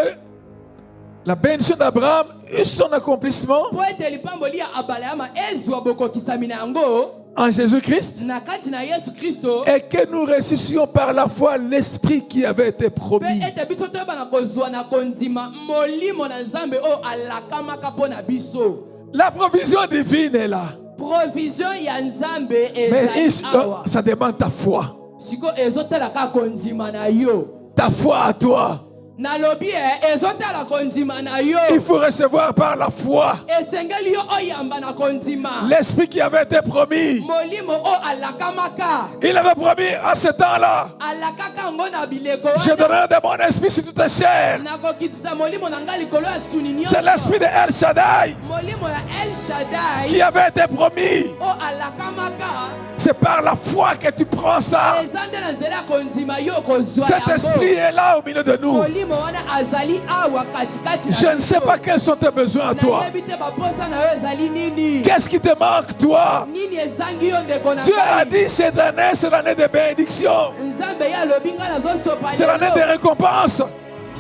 la bénédiction d'Abraham eu son accomplissement po ete lipamboli ya abalayama ezwa bokokisami na yango en Jésus-Christ na kati na Yesu Kristo, et que nous ressuscions par la foi l'esprit qui avait été pe promis. ete biso toyebana kozwa na kondima molimo na Nzambe oyo alakamaka mpo na biso. La provision divine est là. Provision ya Nzambe Mais ezali awa. ça demande ta foi. Siko ezotala ka kondima na yo. Ta foi à toi. Nalobi ezotala kondima na yo. Il faut recevoir par la foi Esengeli yo oyamba na kondima. l'esprit qui avait été promis. Molimo o alakamaka. Il avait promis à ce temps-là: Alakaka ngo na bileko. je donnerai de mon esprit sur toute chair. Nakokitisa molimo na ngai likolo ya suni nyonso. C'est l'esprit de El Shaddai Molimo ya El Shaddai qui avait été promis. o alakamaka. C'est par la foi que tu prends ça. Ezande na nzela ya kondima yo kozwa Cet esprit est là au milieu de nous. molimo wana azali awa katikati na Je ne sais biso. pas quels sont tes besoins à toi. Nayebi te baposa na yo ezali nini. Qu'est-ce qui te manque, toi? Nini ezangi yo ndeko na Dieu a ngai. dit cette année, c'est l'année de bénédiction. Nzambe ye alobi ngai nazosopa C'est l'année de lelo récompense.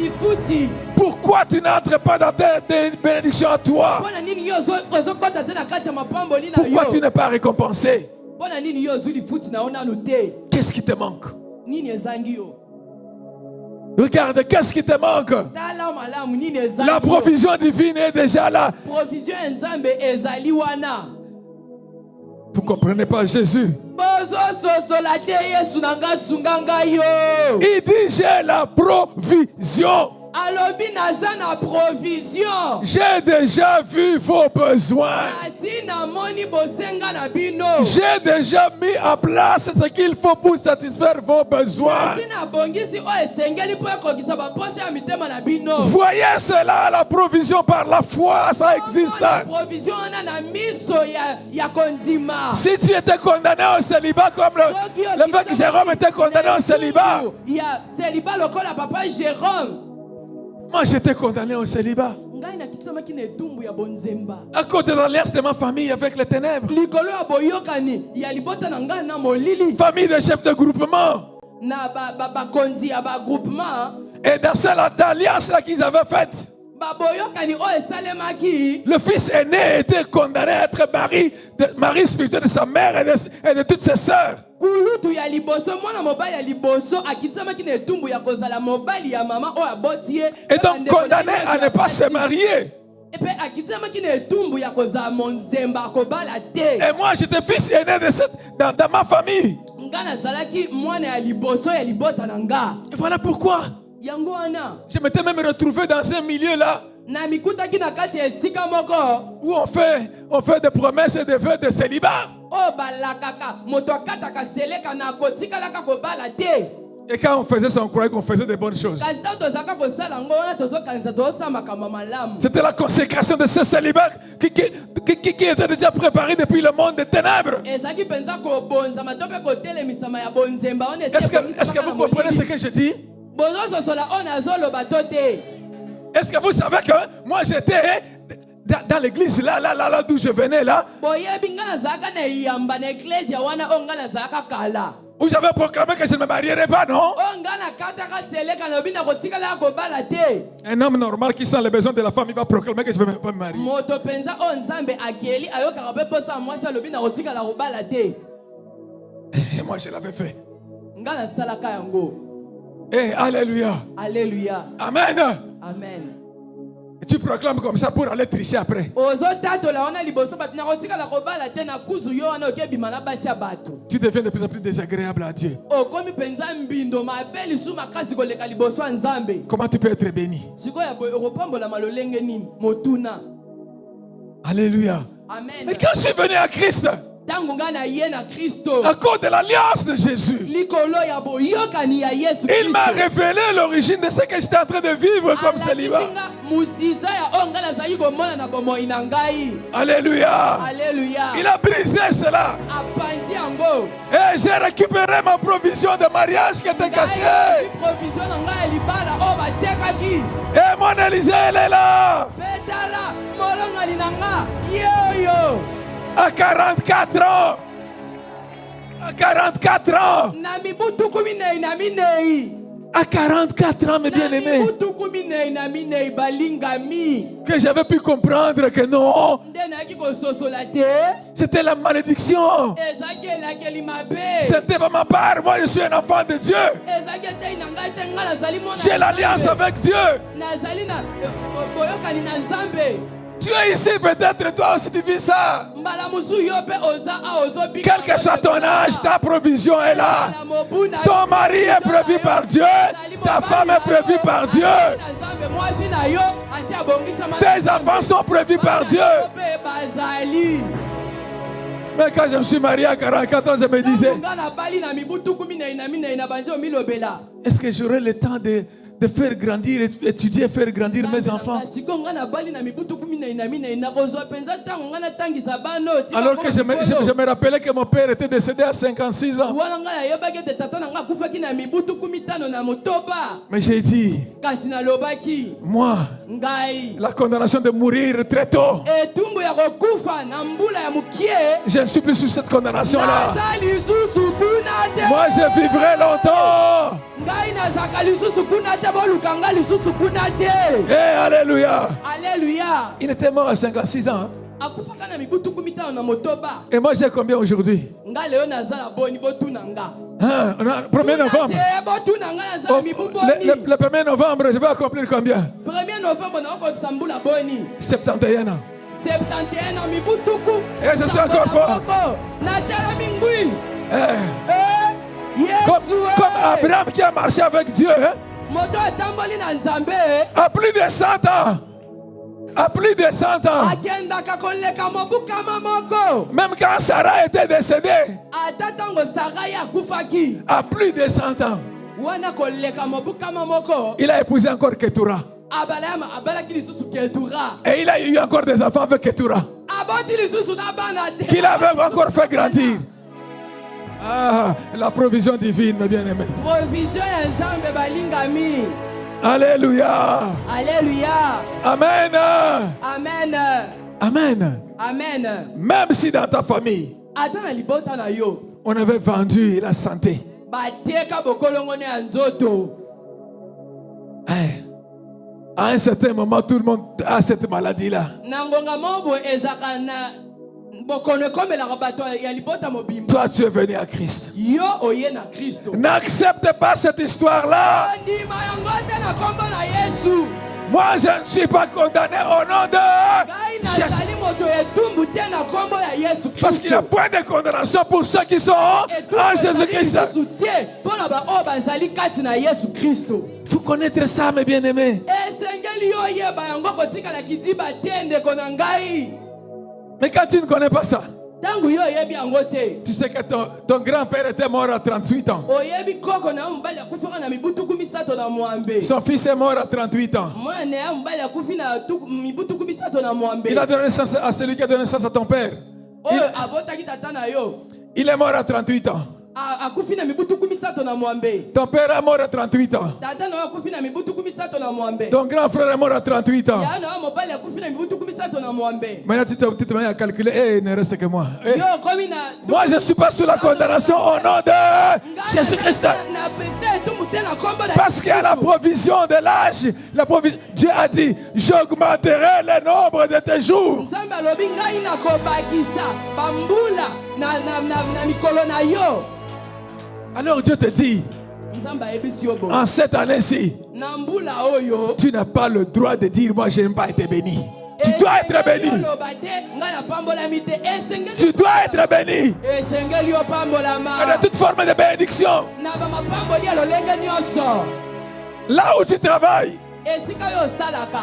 lifuti. Pourquoi tu n'entres pas dans tes bénédictions à toi? Mpona nini yo ozokɔta te na kati ya mapamboli na Pourquoi tu yo. n'es pas récompensé? Mpona nini yo ozwi lifuti na yo nanu te. Qu'est-ce qui te manque? Nini ezangi yo. Regarde, qu'est-ce qui te manque? Tala malamu nini ezangi La yo. provision divine est déjà là. Provision ya Nzambe ezali wana. Vous ne comprenez pas Jésus? Bozososola te Yesu na nga sunga ngai yo. Il dit, j'ai la provision. Alobi naza na provision. J'ai déjà vu vos besoins. Asi namoni bosenga na bino. J'ai déjà mis en place ce qu'il faut pour satisfaire vos besoins. Asi nabongisi oyo esengeli mpo ekokisa baposa ya mitema na bino. Voyez cela, la provision par la foi, ça existe. Omona provision wana na miso ya kondima. Si tu étais condamné au célibat comme le père Jérôme était condamné au célibat, ya célibat lokola papa Jérôme. moi j'étais condamné au célibat Ngai nakitamaki na etumbu ya bonzemba. à cause de l'alliance de ma famille avec les ténèbres. Likolo ya boyokani ya libota na ngai na molili. Famille de chefs de groupement. Na bakonzi ya bagroupement. Et dans cette alliance-là qu'ils avaient faite, Baboyokani oyo esalemaki. le fils aîné était condamné à être mari spirituel de sa mère et de toutes ses sœurs. Kulutu ya liboso mwana mobali ya liboso akitamaki na etumbu ya kozala mobali ya mama oyo aboti ye. Et donc condamné à ne pas se marier. Epe akitamaki na etumbu ya kozala monzemba akobala te. Et moi j'étais fils aîné dans ma famille. Nga nazalaki mwana ya liboso ya libota na nga. Et voilà pourquoi Yango wana. je m'étais même retrouvé dans un milieu là Na mikutaki na kati ya esika moko. où on fait des promesses et des vœux de célibat. O balakaka moto akataka seleka na kotikalaka kobala te. Et quand on faisait ça, on croyait qu'on faisait des bonnes choses. Kasi ntango tozalaka kosala yango wana tozokanisa tozosala makambo malamu. C'était la consécration de ce célibat qui était déjà préparé depuis le monde des ténèbres. Ezalaki mpenza kobonzama to mpe kotelemisama ya bonzemba wana esi Est-ce que vous comprenez ce que je dis? bozososola oyo nazoloba to te. Est-ce que vous savez que moi j'étais dans l'église là d'où je venais là, Boyebi nga nazalaka na eyamba na eklesia wana oyo nga nazalaka kala. où j'avais proclamé que je ne me marierais pas, non? Oyo nga nakataka seleka na lobi na kotikala kobala te. Un homme normal qui sent les besoins de la femme, il va proclamer que je ne vais pas me marier. Moto mpenza oyo Nzambe akeli ayokaka mpe posa mwasi alobi na kotikala kobala te. Et moi je l'avais fait. Nga nasalaka yango. Eh, alléluia. Alléluia. Amen. Amen. Et tu proclames comme ça pour aller tricher après. Ozotatola wana liboso bato na kotikala kobala te na kuzu yo wana okebima na basi ya bato. Tu deviens de plus en plus désagréable à Dieu. Okomi mpenza mbindo mabe lisu makasi koleka liboso ya Nzambe. Comment tu peux être béni? Sikoyo okopambola malolenge nini motuna. Alléluia. Amen. Mais quand je suis venu à Christ, Tango nga na ye na Kristo. à cause de l'alliance de Jésus, Likolo ya boyokani ya Yesu il m'a Kristo. révélé l'origine de ce que j'étais en train de vivre comme célibat. Musisa ya onga nazali komona na bomoi na ngai. Alléluia. Alléluia. Il a brisé cela. Apanzi yango. Et j'ai récupéré ma provision de mariage qui était cachée. Provision na ngai ya libala o batekaki. Et mon Élysée, elle est là. Betala molongali na nga. Yo. À 44 ans. À 44 ans. Na mibutu 14 na minei. À 44 ans, mes bien-aimés. Mibutu 14 minei na minei balingami. que j'avais pu comprendre que non, Nde nayaki kososola te. c'était la malédiction. Ezaki elakeli mabe. C'était pas ma part. Moi, je suis un enfant de Dieu. Ezaki etei na ngai te nga nazali mwana J'ai l'alliance avec Dieu. nazali na boyokani na Nzambe. Tu es ici, peut-être toi aussi tu vis ça. Mbala musu yo pe oza a ozobika. Quel que soit ton âge, ta provision est là. Ton mari est prévu par Dieu. Ta femme est prévue par Dieu. Tes enfants sont prévus par Dieu. Mais quand je me suis marié à 44 ans, je me disais, est-ce que j'aurai le temps de faire grandir, étudier, faire grandir mes enfants? Alors que je me rappelais que mon père était décédé à 56 ans. Mais j'ai dit, moi, la condamnation de mourir très tôt, je ne suis plus sous cette condamnation-là. Moi, je vivrai longtemps. Hey, alléluia. Alléluia. Il était mort à 56 ans. Et moi, j'ai combien aujourd'hui? 1er novembre. Le 1er novembre, je vais accomplir combien? 71 ans. Et je suis encore fort. Comme Abraham qui a marché avec Dieu, hein? À plus de 100 ans. À plus de 100 ans. Même quand Sarah était décédée. À plus de 100 ans. Il a épousé encore Ketura. Et il a eu encore des enfants avec Ketura. Qu'il avait encore fait grandir. Ah, la provision divine, mes bien-aimés. Alléluia. Alléluia. Amen. Amen. Amen. Amen. Même si dans ta famille, on avait vendu la santé. Hey. À un certain moment, tout le monde a cette maladie-là. Toi, tu es venu à Christ. N'accepte pas cette histoire-là. Moi, je ne suis pas condamné au nom de Jésus. Parce qu'il n'y a point de condamnation pour ceux qui sont en Jésus-Christ. Vous connaître ça, mes bien-aimés. Mais quand tu ne connais pas ça, tu sais que ton grand-père était mort à 38 ans. Son fils est mort à 38 ans. Il a donné naissance à celui qui a donné naissance à ton père. Il est mort à 38 ans. Ton père est mort à 38 ans. Ton grand frère est mort à 38 ans. Maintenant tu te mets à calculer. Il ne reste que moi. Moi je ne suis pas sous la condamnation au nom de Jésus-Christ. Parce qu'il y a la provision de l'âge. Dieu a dit, j'augmenterai le nombre de tes jours. Alors Dieu te dit, en cette année-ci, tu n'as pas le droit de dire, moi je n'ai pas été béni. Tu dois être béni. Tu dois être béni. Et de toute forme de bénédiction. Là où tu travailles,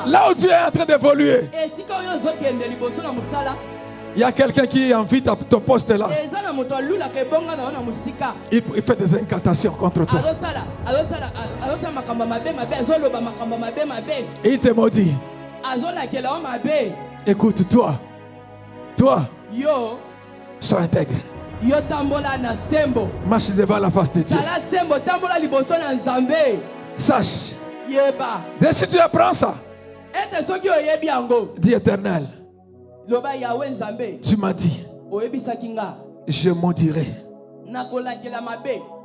là où tu es en train d'évoluer, il y a quelqu'un qui invite à ton poste là. Il fait des incantations contre toi. Et il te maudit. Écoute, toi, sois intègre. Marche devant la face de Dieu. Sache. Dès que tu apprends ça, dis Éternel, tu m'as dit, je maudirai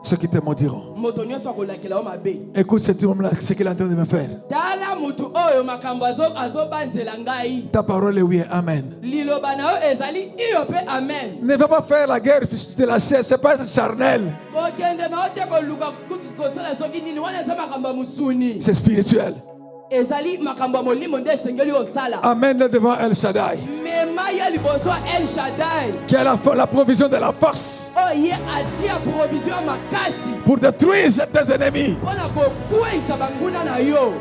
Ceux qui t'aiment diront. moto nyonso akolakela o mabe. Écoute cet homme-là, ce qu'il est en train de me faire. Tala mutu oyo makambo azobanzela ngai. Ta parole est oui et amen. Liloba na yo ezali iyo pe amen. Ne va pas faire la guerre de la chair, c'est pas charnel. Kokende na ote koluka kosala soki nini wana eza makambo ya musuni. C'est spirituel. Ezali makambo ya molimo nde esengeli osala. Amène devant El Shaddai. Mema ya liboso El Shaddai. Qui a la provision de la force Oye atia provision ya makasi. pour détruire tes ennemis. Mpona kokweyisa banguna na yo.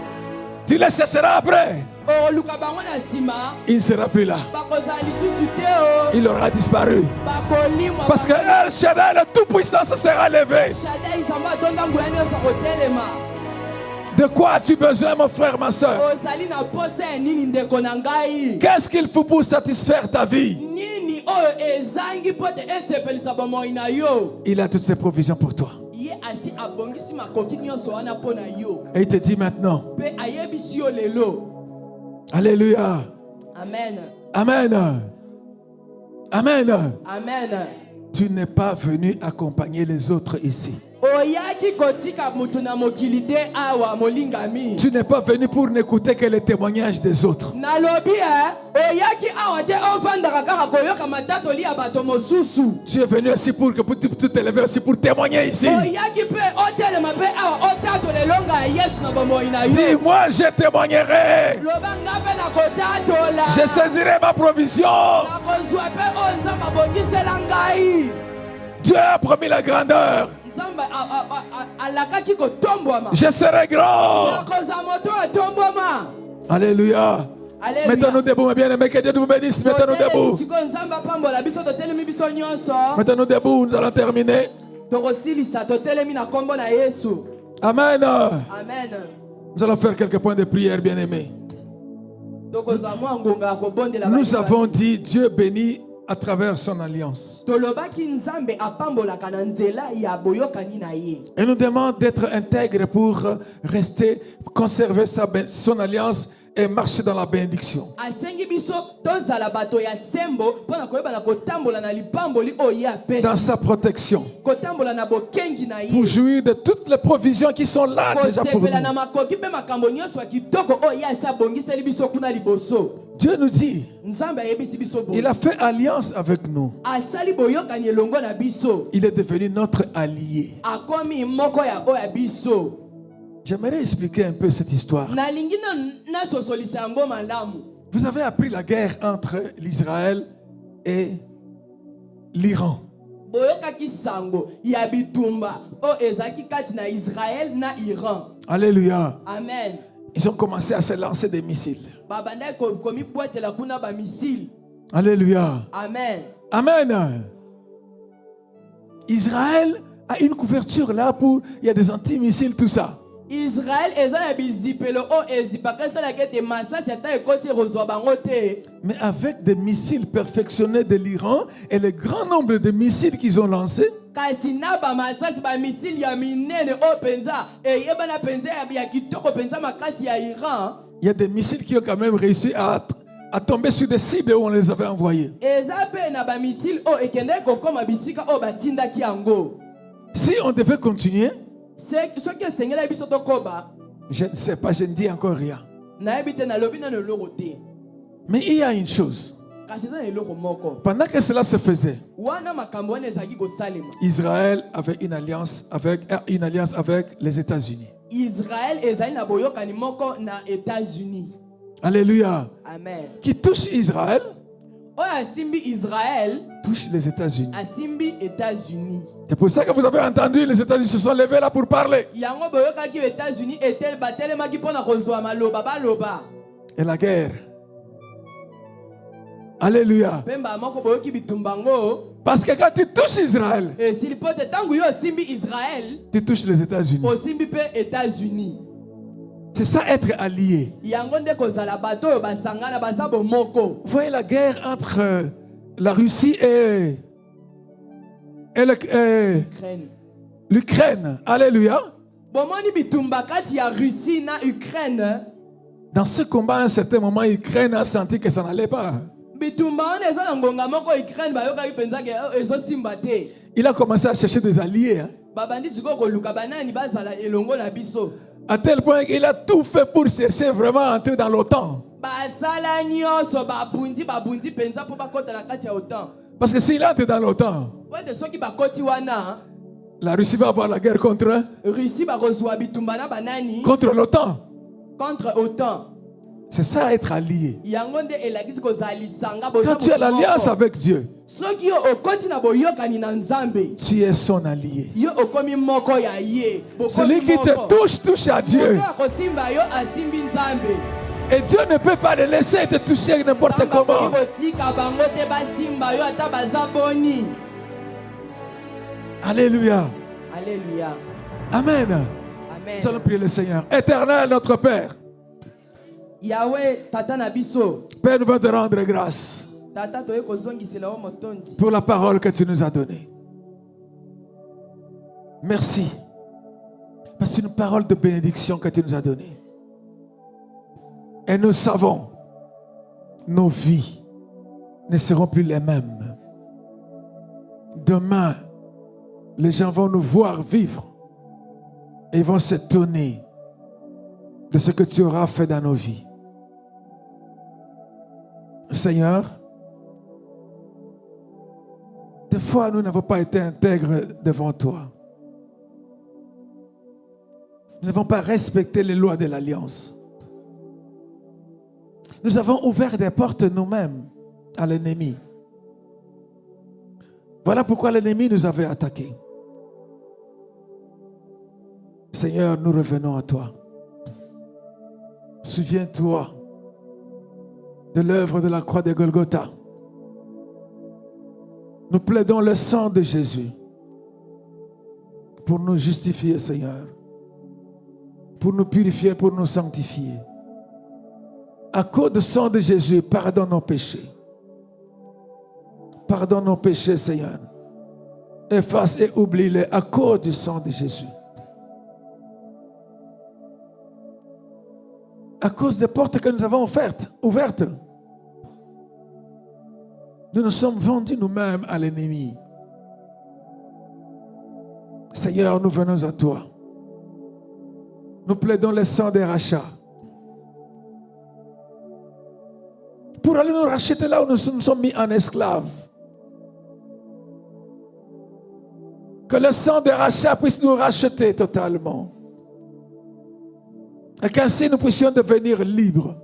Tu les chercheras après. Oluka bango na nsima. Il ne sera plus là. Bakozala lisusu te o. Il aura disparu. Bakolimwa. Parce que El Shaddai, le Tout-Puissant, sera levé. Shaddai nzambe atonda nguya nyonso akotelema. De quoi as-tu besoin, mon frère, ma soeur? Ozali na posa ya nini ndeko na ngai? Qu'est-ce qu'il faut pour satisfaire ta vie? Nini oyo ezangi mpo te esepelisa bomoi na yo? Il a toutes ses provisions pour toi. Ye asi abongisi makoki nyonso wana mpo na yo. Et il te dit maintenant. Mpe ayebisi yo lelo. Alléluia. Amen. Amen. Amen. Amen. Tu n'es pas venu accompagner les autres ici. Oyaki kotika mutu na mokili te awa molingami. Tu n'es pas venu pour n'écouter que les témoignages des autres. Nalobi oyaki awa te ovandaka kaka koyoka matatoli ya bato mosusu. Tu es venu aussi pour t'élever aussi pour témoigner ici. Oyaki pe otelema pe awa otatolelonga ya Yesu na bomoi na yo. Dis-moi, je témoignerai. Lobanga pe na kotatola. Je saisirai ma provision. Na kozwa pe o nzambe abongisela ngai. Dieu a promis la grandeur. Nzambe alakaki kotombwama. Je serai grand. Na kozwa moto atombwama. Alléluia. Alléluia. Mettons-nous debout, mes bien-aimés. Que Dieu nous bénisse. Mettons-nous debout. Siko nzambe apambola biso totelemi biso nyonso. Mettons-nous debout. Nous allons terminer. Tokosilisa totelemi na kombo na Yesu. Amen. Amen. Nous allons faire quelques points de prière, bien-aimés. Tokozwa mwa ngonga ya kobondela Nous bato. avons dit Dieu bénit à travers son alliance. Tolobaki nzambe apambolaka na nzela ya boyokani na ye. Et nous demande d'être intègre pour rester, conserver son alliance et marcher dans la bénédiction. Asengi biso tozala bato ya sembo mpona koyeba na kotambola na lipamboli oyo ye apesi. Dans sa protection. Kotambola na bokengi na Pour ye. jouir de toutes les provisions qui sont là déjà pour Kosepela na nous. makoki mpe makambo nyonso ya kitoko oyo ye asi abongiseli biso kuna liboso. Dieu nous dit, Nzambe ayebisi biso boye. il a fait alliance avec nous. Asali boyokani elongo na biso. Il est devenu notre allié. Akomi moko ya oyo ya biso. J'aimerais expliquer un peu cette histoire. Nalingi na sosolisa yango malamu. Vous avez appris la guerre entre l'Israël et l'Iran. Boyokaki sango ya bitumba o ezaki kati na Israël na Iran. Alléluia. Amen. Ils ont commencé à se lancer des missiles. Babanda komi boitela kuna ba missile. Alléluia. Amen. Amen. Israël a une couverture là pour... Il y a des antimissiles, tout ça. Israël eza na bizipelo o ezipaka sala kete masasi ata ekoti rozwa bango te. Mais avec des missiles perfectionnés de l'Iran et le grand nombre de missiles qu'ils ont lancés, Kasi na ba masasi ba missile ya minene o penza eyeba na penza ya kitoko penza makasi ya Iran. il y a des missiles qui ont quand même réussi à tomber sur des cibles où on les avait envoyés. Eza pe na ba missile o ekende kokoma bisika o batindaki yango. Si on devait continuer, Soki esengela biso tokoba je ne sais pas, je ne dis encore rien. nayebi te nalobi nano eloko te. Mais il y a une chose. Kasi eza na eloko moko. Pendant que cela se faisait, Wana makambo wana ezalaki kosalema. Israël avait une alliance avec les États-Unis. Israël ezali na boyokani moko na États-Unis. Alléluia. Amen. Qui touche Israël, Oyo asimbi Israël touche les États-Unis. asimbi États-Unis. C'est pour ça que vous avez entendu, les États-Unis se sont levés là pour parler. Yango boyokaki États-Unis etel batelemaki mpona kozwa maloba baloba. Et la guerre. Alléluia. Pemba moko boyoki bitumbango. Parce que quand tu touches Israël, Esili pote tangu yo osimbi Israël tu touches les États-Unis. osimbi pe États-Unis. C'est ça être allié. Yango nde kozala bato oyo basangana baza bomoko. Vous voyez la guerre entre la Russie et Ukraine. l'Ukraine. Alléluia. Bomoni bitumba kati ya Russie na Ukraine. Dans ce combat, à un certain moment, l'Ukraine a senti que ça n'allait pas. Bitumba wana eza na ngonga moko Ukraine bayokaki penza ke ezosimba te. Il a commencé à chercher des alliés. Hein. babandi siko koluka banani bazala elongo na biso. À tel point qu'il a tout fait pour chercher vraiment à entrer dans l'OTAN. Basala nyonso babundi penza po bakota na kati ya OTAN. Parce que s'il entre dans l'OTAN, Wende soki bakoti wana, la Russie va avoir la guerre contre Russie bakozwa bitumba na banani contre l'OTAN. contre OTAN. C'est ça être allié. Yango nde elakisi kozalisanga Quand tu as l'alliance avec Dieu, soki yo okoti na boyokani na Nzambe, tu es son allié. yo okomi moko ya ye. Celui qui te touche à Dieu. Moto akosimba yo asimbi Nzambe. Et Dieu ne peut pas le laisser te toucher n'importe comment. Kotika bango te basimba yo ata baza boni. Alléluia. Alléluia. Amen. Amen. Nous allons prier le Seigneur. Éternel, notre Père. Yahweh tata na biso. Père, nous voulons te rendre grâce Tata toye kozongisela o motondi. pour la parole que tu nous as donnée. Merci. Parce que c'est une parole de bénédiction que tu nous as donnée. Et nous savons, nos vies ne seront plus les mêmes. Demain, les gens vont nous voir vivre et ils vont s'étonner de ce que tu auras fait dans nos vies. Seigneur, des fois nous n'avons pas été intègres devant toi. Nous n'avons pas respecté les lois de l'alliance. Nous avons ouvert des portes nous-mêmes à l'ennemi. Voilà pourquoi l'ennemi nous avait attaqués. Seigneur, nous revenons à toi. Souviens-toi de l'œuvre de la croix de Golgotha. Nous plaidons le sang de Jésus pour nous justifier, Seigneur, pour nous purifier, pour nous sanctifier. À cause du sang de Jésus, pardonne nos péchés. Pardonne nos péchés, Seigneur. Efface et oublie-les à cause du sang de Jésus. À cause des portes que nous avons ouvertes, nous nous sommes vendus nous-mêmes à l'ennemi. Seigneur, nous venons à toi. Nous plaidons le sang des rachats. Pour aller nous racheter là où nous nous sommes mis en esclaves. Que le sang des rachats puisse nous racheter totalement. Et qu'ainsi nous puissions devenir libres.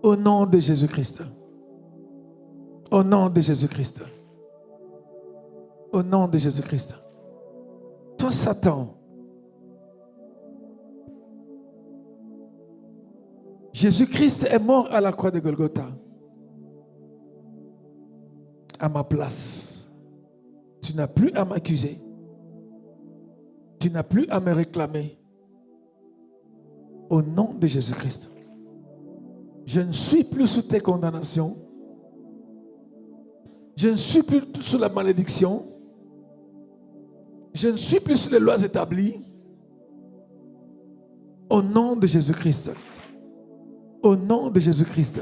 Au nom de Jésus-Christ. Au nom de Jésus-Christ. Au nom de Jésus-Christ. Toi, Satan, Jésus-Christ est mort à la croix de Golgotha. À ma place. Tu n'as plus à m'accuser. Tu n'as plus à me réclamer. Au nom de Jésus-Christ. Je ne suis plus sous tes condamnations. Je ne suis plus sous la malédiction. Je ne suis plus sous les lois établies. Au nom de Jésus-Christ. Au nom de Jésus-Christ.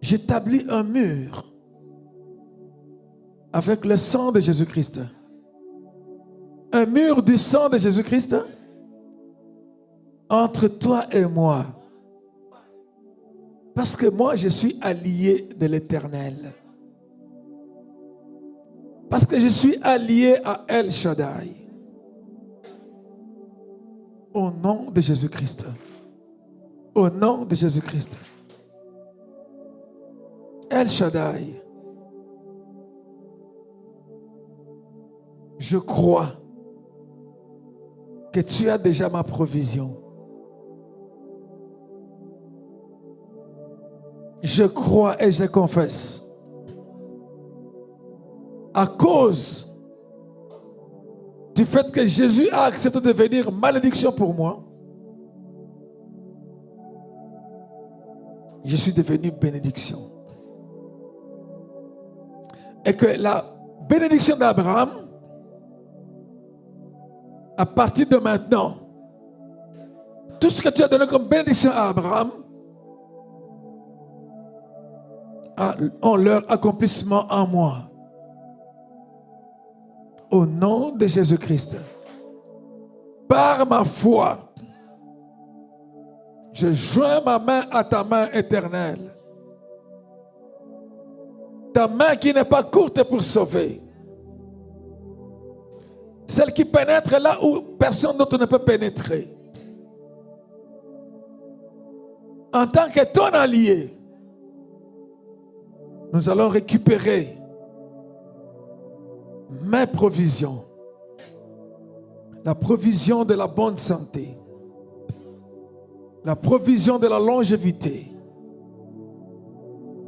J'établis un mur avec le sang de Jésus-Christ. Un mur du sang de Jésus-Christ entre toi et moi. Parce que moi, je suis allié de l'Éternel. Parce que je suis allié à El Shaddai. Au nom de Jésus-Christ. Au nom de Jésus-Christ. El Shaddai. Je crois que tu as déjà ma provision. Je crois et je confesse. À cause du fait que Jésus a accepté de devenir malédiction pour moi, je suis devenu bénédiction. Et que la bénédiction d'Abraham, à partir de maintenant, tout ce que tu as donné comme bénédiction à Abraham, ont leur accomplissement en moi. Au nom de Jésus-Christ, par ma foi, je joins ma main à ta main éternelle. Ta main qui n'est pas courte pour sauver. Celle qui pénètre là où personne d'autre ne peut pénétrer. En tant que ton allié, nous allons récupérer mes provisions. La provision de la bonne santé. La provision de la longévité.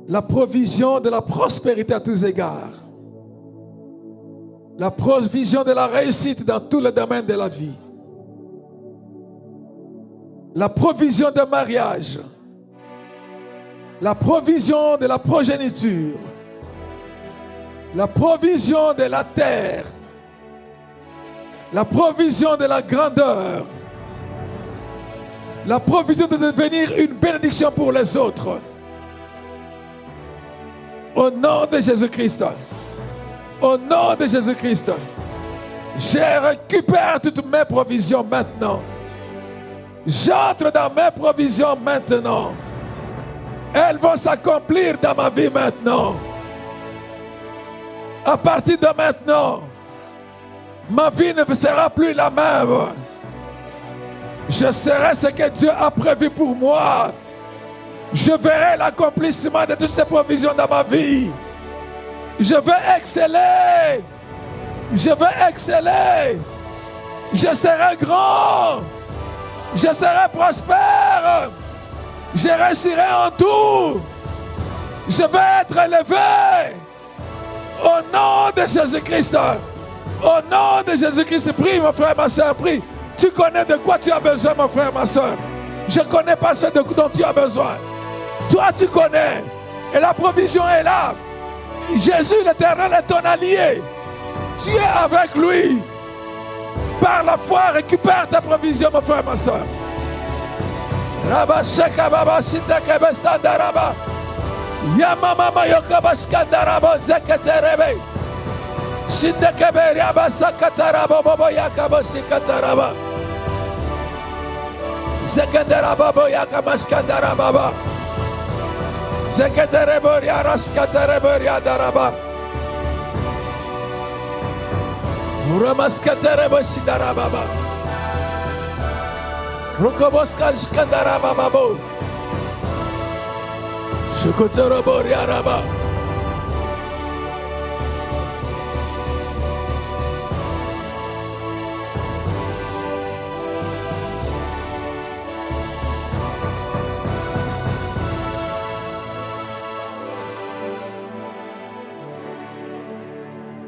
La provision de la prospérité à tous égards. La provision de la réussite dans tous les domaines de la vie. La provision de mariage. La provision de la progéniture. La provision de la terre. La provision de la grandeur. La provision de devenir une bénédiction pour les autres. Au nom de Jésus-Christ. Au nom de Jésus-Christ. Je récupère toutes mes provisions maintenant. J'entre dans mes provisions maintenant. Elles vont s'accomplir dans ma vie maintenant. À partir de maintenant, ma vie ne sera plus la même. Je serai ce que Dieu a prévu pour moi. Je verrai l'accomplissement de toutes ces provisions dans ma vie. Je vais exceller. Je vais exceller. Je serai grand. Je serai prospère. Je réussirai en tout. Je vais être élevé. Au nom de Jésus-Christ. Au nom de Jésus-Christ. Prie, mon frère, ma soeur, prie. Tu connais de quoi tu as besoin, mon frère, ma soeur. Je ne connais pas ce dont tu as besoin. Toi, tu connais. Et la provision est là. Jésus, l'Éternel, est ton allié. Tu es avec lui. Par la foi, récupère ta provision, mon frère, ma soeur. Rabba Sheka Baba Shitakebe Sandaraba. Yamama Yokaba Skandarabo Zeketerebe. Shindekebe Yaba Sakatarabo Bobo Yakaba Shikataraba. Zekendarabo Bobo Yakaba Skandarababa. Zeketerebo Yaraskaterebo Yadaraba. Uramaskaterebo Shidarababa. Rukoboskal Shkandarababa. Shukotorobo Yaraba.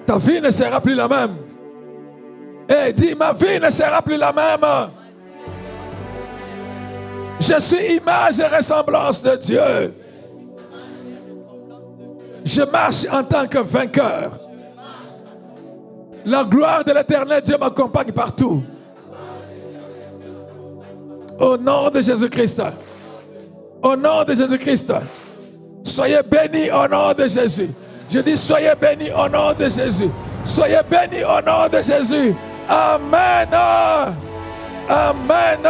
Ta vie ne sera plus la même. Et dis, ma vie ne sera plus la même. Je suis image et ressemblance de Dieu. Je marche en tant que vainqueur. La gloire de l'Éternel Dieu m'accompagne partout. Au nom de Jésus-Christ. Au nom de Jésus-Christ. Soyez bénis au nom de Jésus. Je dis soyez bénis au nom de Jésus. Soyez bénis au nom de Jésus. Amen. Amen.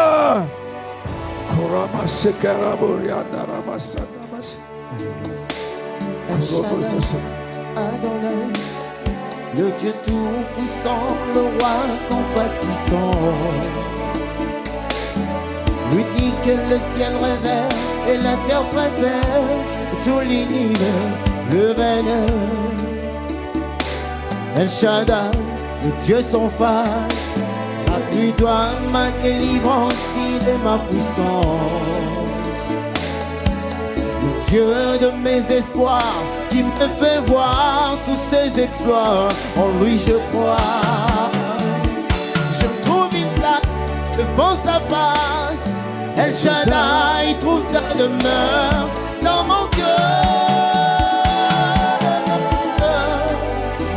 Adonai, le Dieu tout-puissant, le roi compatissant. Lui dit que le ciel révère et la terre préfère, tout l'univers le vénère. El Shaddai, le Dieu sans faille, à lui doit ma délivrance, il est ma puissance. Le Dieu de mes espoirs, qui me fait voir tous ses exploits, en lui je crois. Je trouve une place devant sa face, El Shaddai trouve sa demeure dans mon cœur.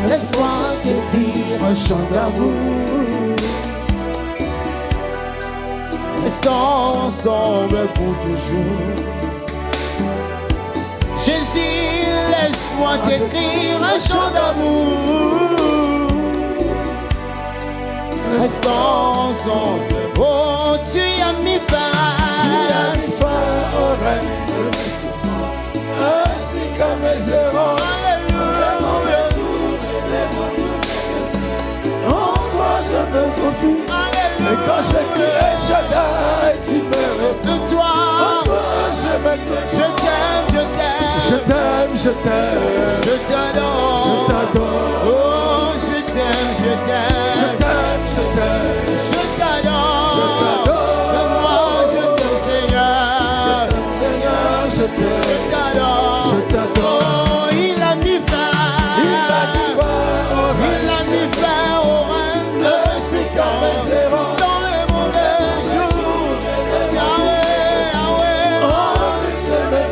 Laisse-moi t'écrire un chant d'amour. Restons ensemble pour toujours. Jésus, laisse-moi t'écrire un chant d'amour. Restons ensemble. Oh, tu as mis fin. Tu as mis fin au règne de mes souffrances, ainsi qu'à mes erreurs. Alléluia. En toi je me confie. Et quand je crie Shaddai, tu me réponds. De toi, En toi je me je t'aime, je t'aime. Je t'aime, je t'aime. Je t'adore. Je t'adore. Oh, je t'aime, je Je t'aime. t'aime, je t'aime. Je t'adore. Je t'adore. Et moi, je t'aime, Seigneur. Seigneur, je Je t'aime. t'adore. Je t'adore. Oh, il a mis fin. Il a mis fin au règne. Il a mis fin au règne de Ainsi qu'à mes erreurs. dans les mauvais jours. Yahweh, Yahweh.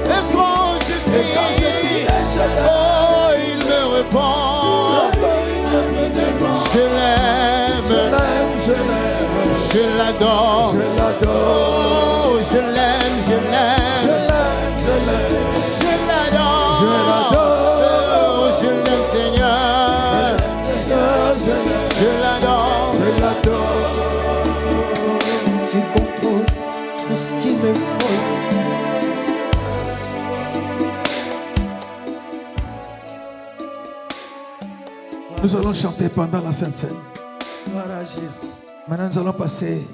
Et quand je prie, oh, il me répond. Je l'aime, je l'adore. Oh, je l'aime, je l'aime. Je l'adore. Oh, je l'aime, Seigneur. Je l'adore. Tu contrôles tout ce qui me faut. Nous allons chanter pendant la Sainte Seine. Gloire à Jésus. Maintenant, nous allons passer.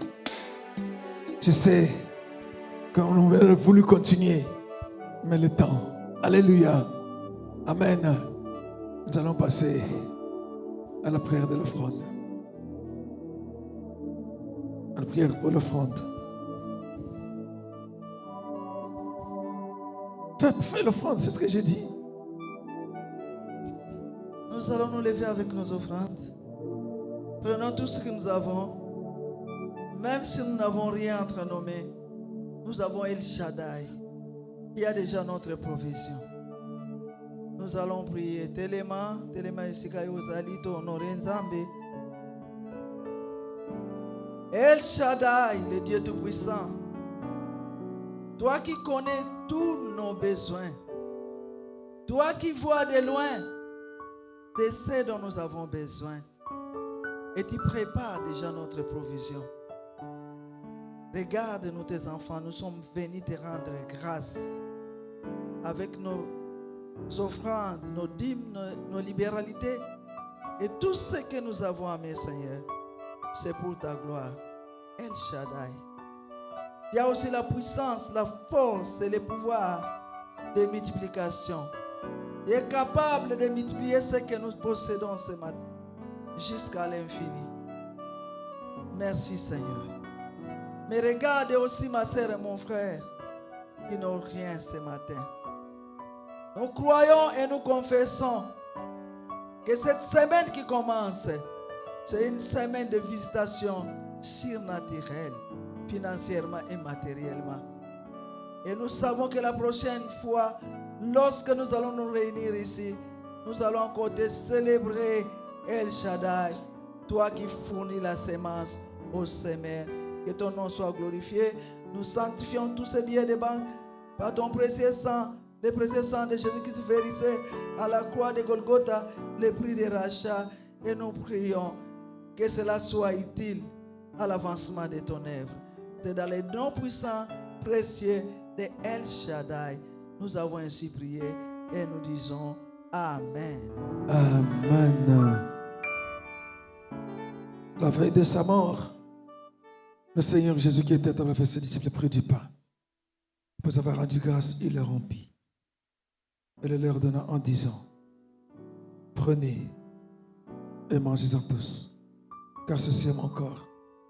Je sais qu'on aurait voulu continuer, mais le temps. Alléluia. Amen. Nous allons passer à la prière de l'offrande. À la prière pour l'offrande. Fais l'offrande, c'est ce que j'ai dit. Nous allons nous lever avec nos offrandes. Prenons tout ce que nous avons. Même si nous n'avons rien entre nos mains, nous avons El Shaddai qui a déjà notre provision. Nous allons prier. Telema Isikayo Zalito Norenzambe. El Shaddai, le Dieu Tout-Puissant. Toi qui connais tous nos besoins. Toi qui vois de loin de ce dont nous avons besoin. Et tu prépares déjà notre provision. Regarde-nous tes enfants, nous sommes venus te rendre grâce. Avec nos offrandes, nos dîmes, nos libéralités. Et tout ce que nous avons amené, Seigneur, c'est pour ta gloire. El Shaddai. Il y a aussi la puissance, la force et le pouvoir de multiplication. Il est capable de multiplier ce que nous possédons ce matin jusqu'à l'infini. Merci Seigneur. Mais regarde aussi ma soeur et mon frère qui n'ont rien ce matin. Nous croyons et nous confessons que cette semaine qui commence, c'est une semaine de visitation surnaturelle, financièrement et matériellement. Et nous savons que la prochaine fois, lorsque nous allons nous réunir ici, nous allons encore te célébrer El Shaddai, toi qui fournis la semence au semeur. Que ton nom soit glorifié. Nous sanctifions tous ces billets de banque par ton précieux sang, le précieux sang de Jésus-Christ versé à la croix de Golgotha, le prix de rachat. Et nous prions que cela soit utile à l'avancement de ton œuvre. C'est dans les noms puissants, précieux de El Shaddai. Nous avons ainsi prié et nous disons Amen. Amen. La veille de sa mort, le Seigneur Jésus qui était avec ses disciples prit du pain. Après avoir rendu grâce, il le rompit et le leur donna en disant: prenez et mangez-en tous, car ceci est mon corps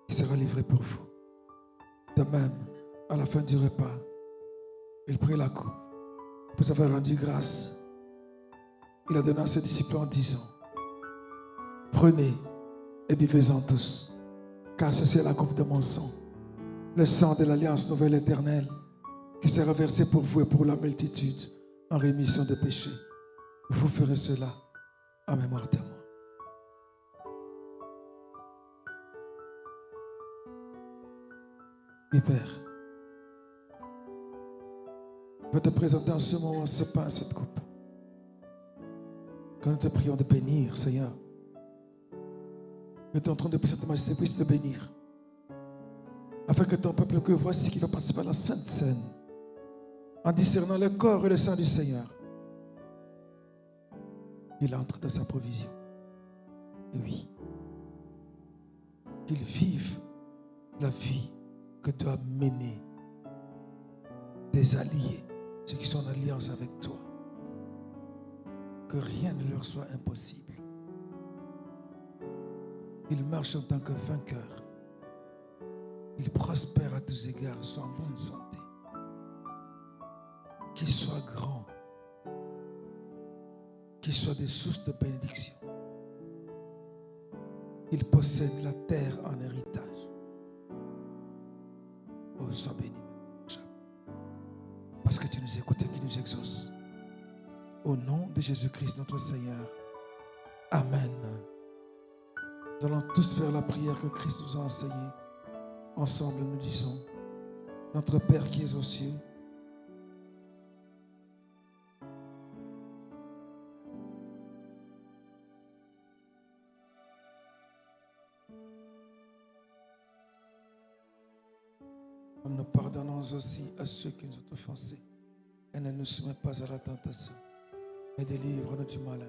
qui sera livré pour vous. De même, à la fin du repas, il prit la coupe. Après avoir rendu grâce, il la donna à ses disciples en disant: prenez et buvez-en tous, car ceci est la coupe de mon sang, le sang de l'alliance nouvelle éternelle, qui sera versé pour vous et pour la multitude en rémission de péchés. Vous ferez cela en mémoire de moi. Oui, Père, je vais te présenter en ce moment ce pain, cette coupe. Quand nous te prions de bénir, Seigneur, Mais tu es en train de prier cette majesté, puisse te bénir. Afin que ton peuple, que voici qui va participer à la Sainte Seine, en discernant le corps et le sang du Seigneur, il entre dans sa provision. Et oui, qu'il vive la vie que doivent mener tes alliés, ceux qui sont en alliance avec toi. Que rien ne leur soit impossible. Ils marchent en tant que vainqueurs. Ils prospèrent à tous égards, soient en bonne santé. Qu'ils soient grands, qu'ils soient des sources de bénédiction. Ils possèdent la terre en héritage. Oh, sois béni, parce que tu nous écoutes et tu nous exauces. Au nom de Jésus-Christ, notre Seigneur. Amen. Nous allons tous faire la prière que Christ nous a enseignée. Ensemble, nous disons, notre Père qui es aux cieux, nous pardonnons aussi à ceux qui nous ont offensés et ne nous soumets pas à la tentation, mais délivre-nous du malin,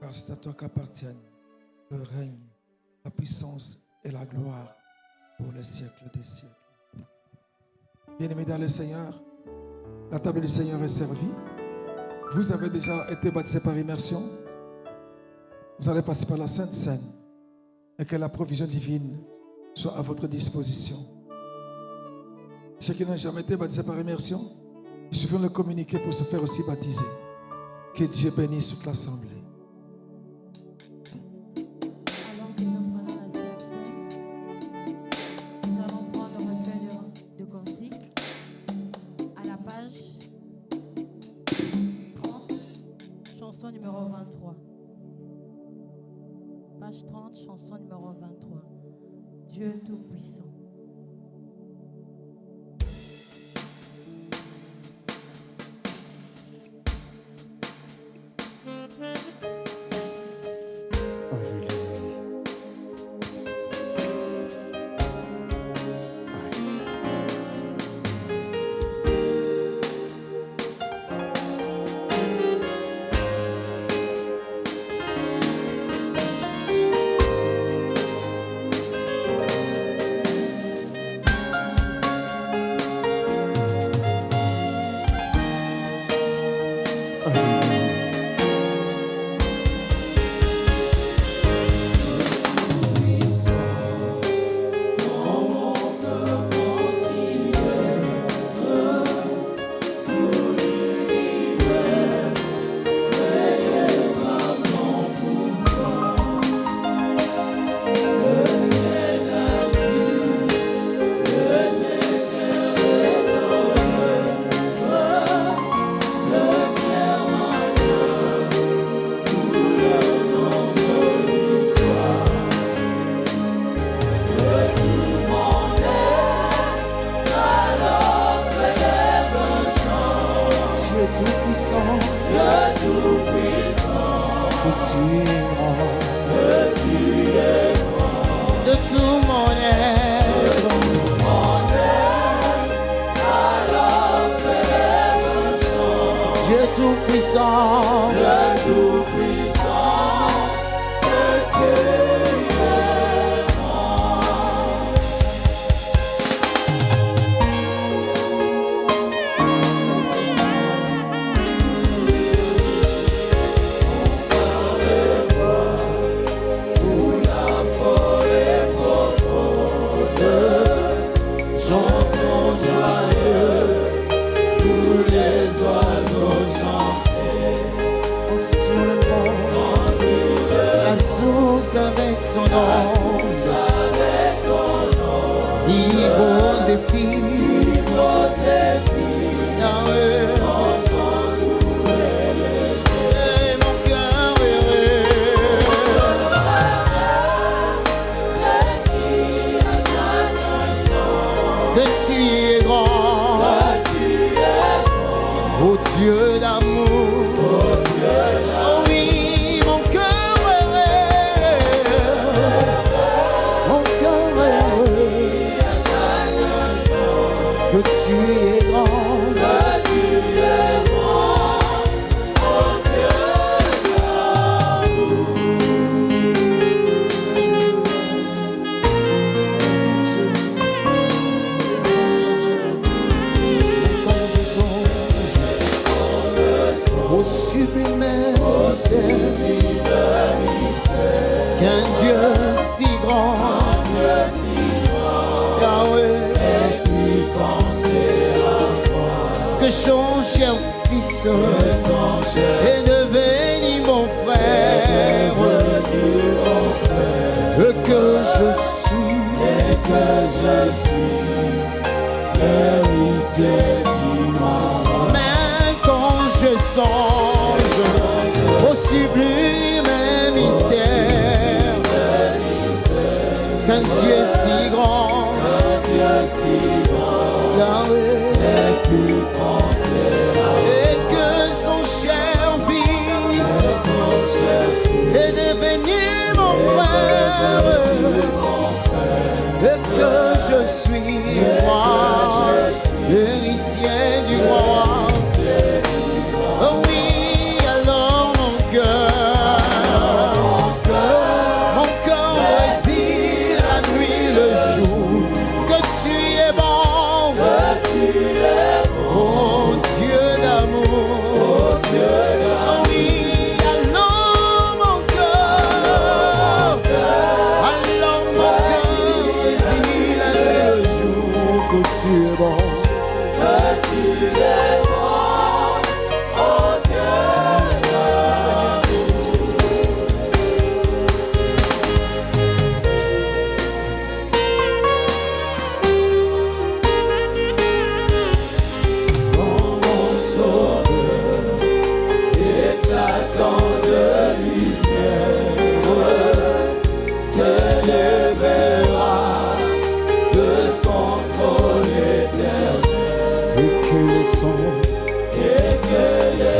car c'est à toi qu'appartiennent le règne, la puissance et la gloire pour les siècles des siècles. Bien-aimés dans le Seigneur, la table du Seigneur est servie. Vous avez déjà été baptisés par immersion. Vous allez participer à la Sainte Seine et que la provision divine soit à votre disposition. Ceux qui n'ont jamais été baptisés par immersion, il suffit de le communiquer pour se faire aussi baptiser. Que Dieu bénisse toute l'assemblée. Avant que nous prenions la Sainte Seine, nous allons prendre le recueil de cantiques à la page 30, chanson numéro 23. Page 30, chanson numéro 23. Dieu Tout-Puissant. Oh oui, mon cœur, que tu es grand. Au sublime mystère, qu'un Dieu si grand, Yahweh, que son cher Fils est devenu mon frère, et que je suis l'héritier du monde. Mais quand je songe au sublime mystère, qu'un Dieu si grand, Yahweh, et que son cher Fils est devenu mon frère, et que je suis moi, l'héritier du roi. Oh oui, alors mon cœur dit la nuit, le jour, que tu es bon, oh Dieu d'amour. Oh oui, alors mon cœur dit la nuit, le jour, que tu es bon.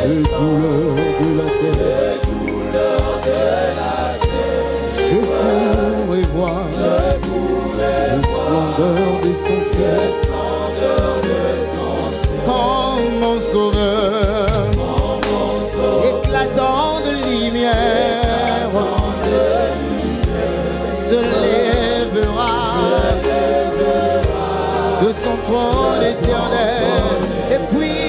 Les douleurs de la terre, je pourrais voir la splendeur de son ciel, comme mon sauveur, éclatant de lumière, se lèvera de son trône éternel, et puis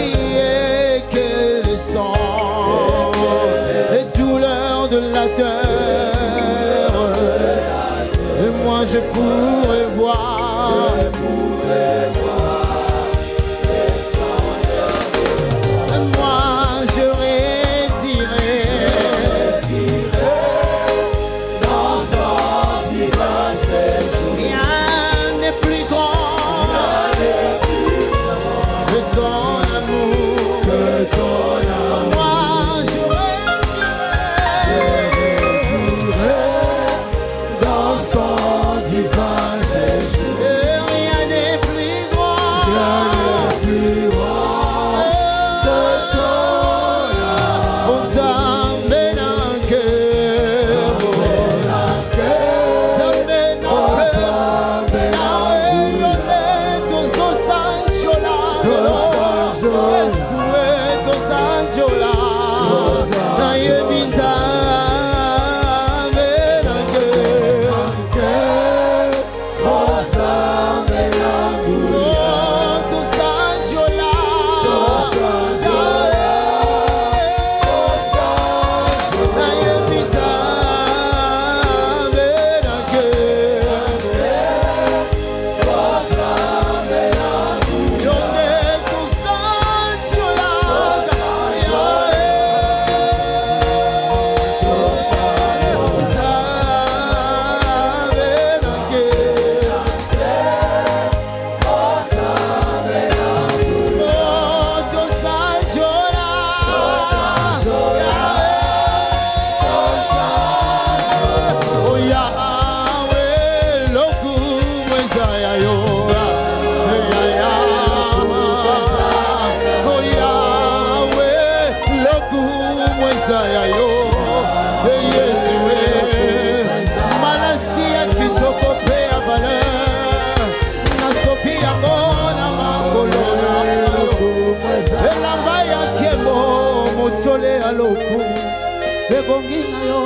les douleurs de la terre, et moi je pourrais voir, et moi je redirai dans son divin séjour. Rien n'est plus grand que ton amour, que ton amour. Son divin séjour, et rien n'est plus grand sole aloko ebongi na yo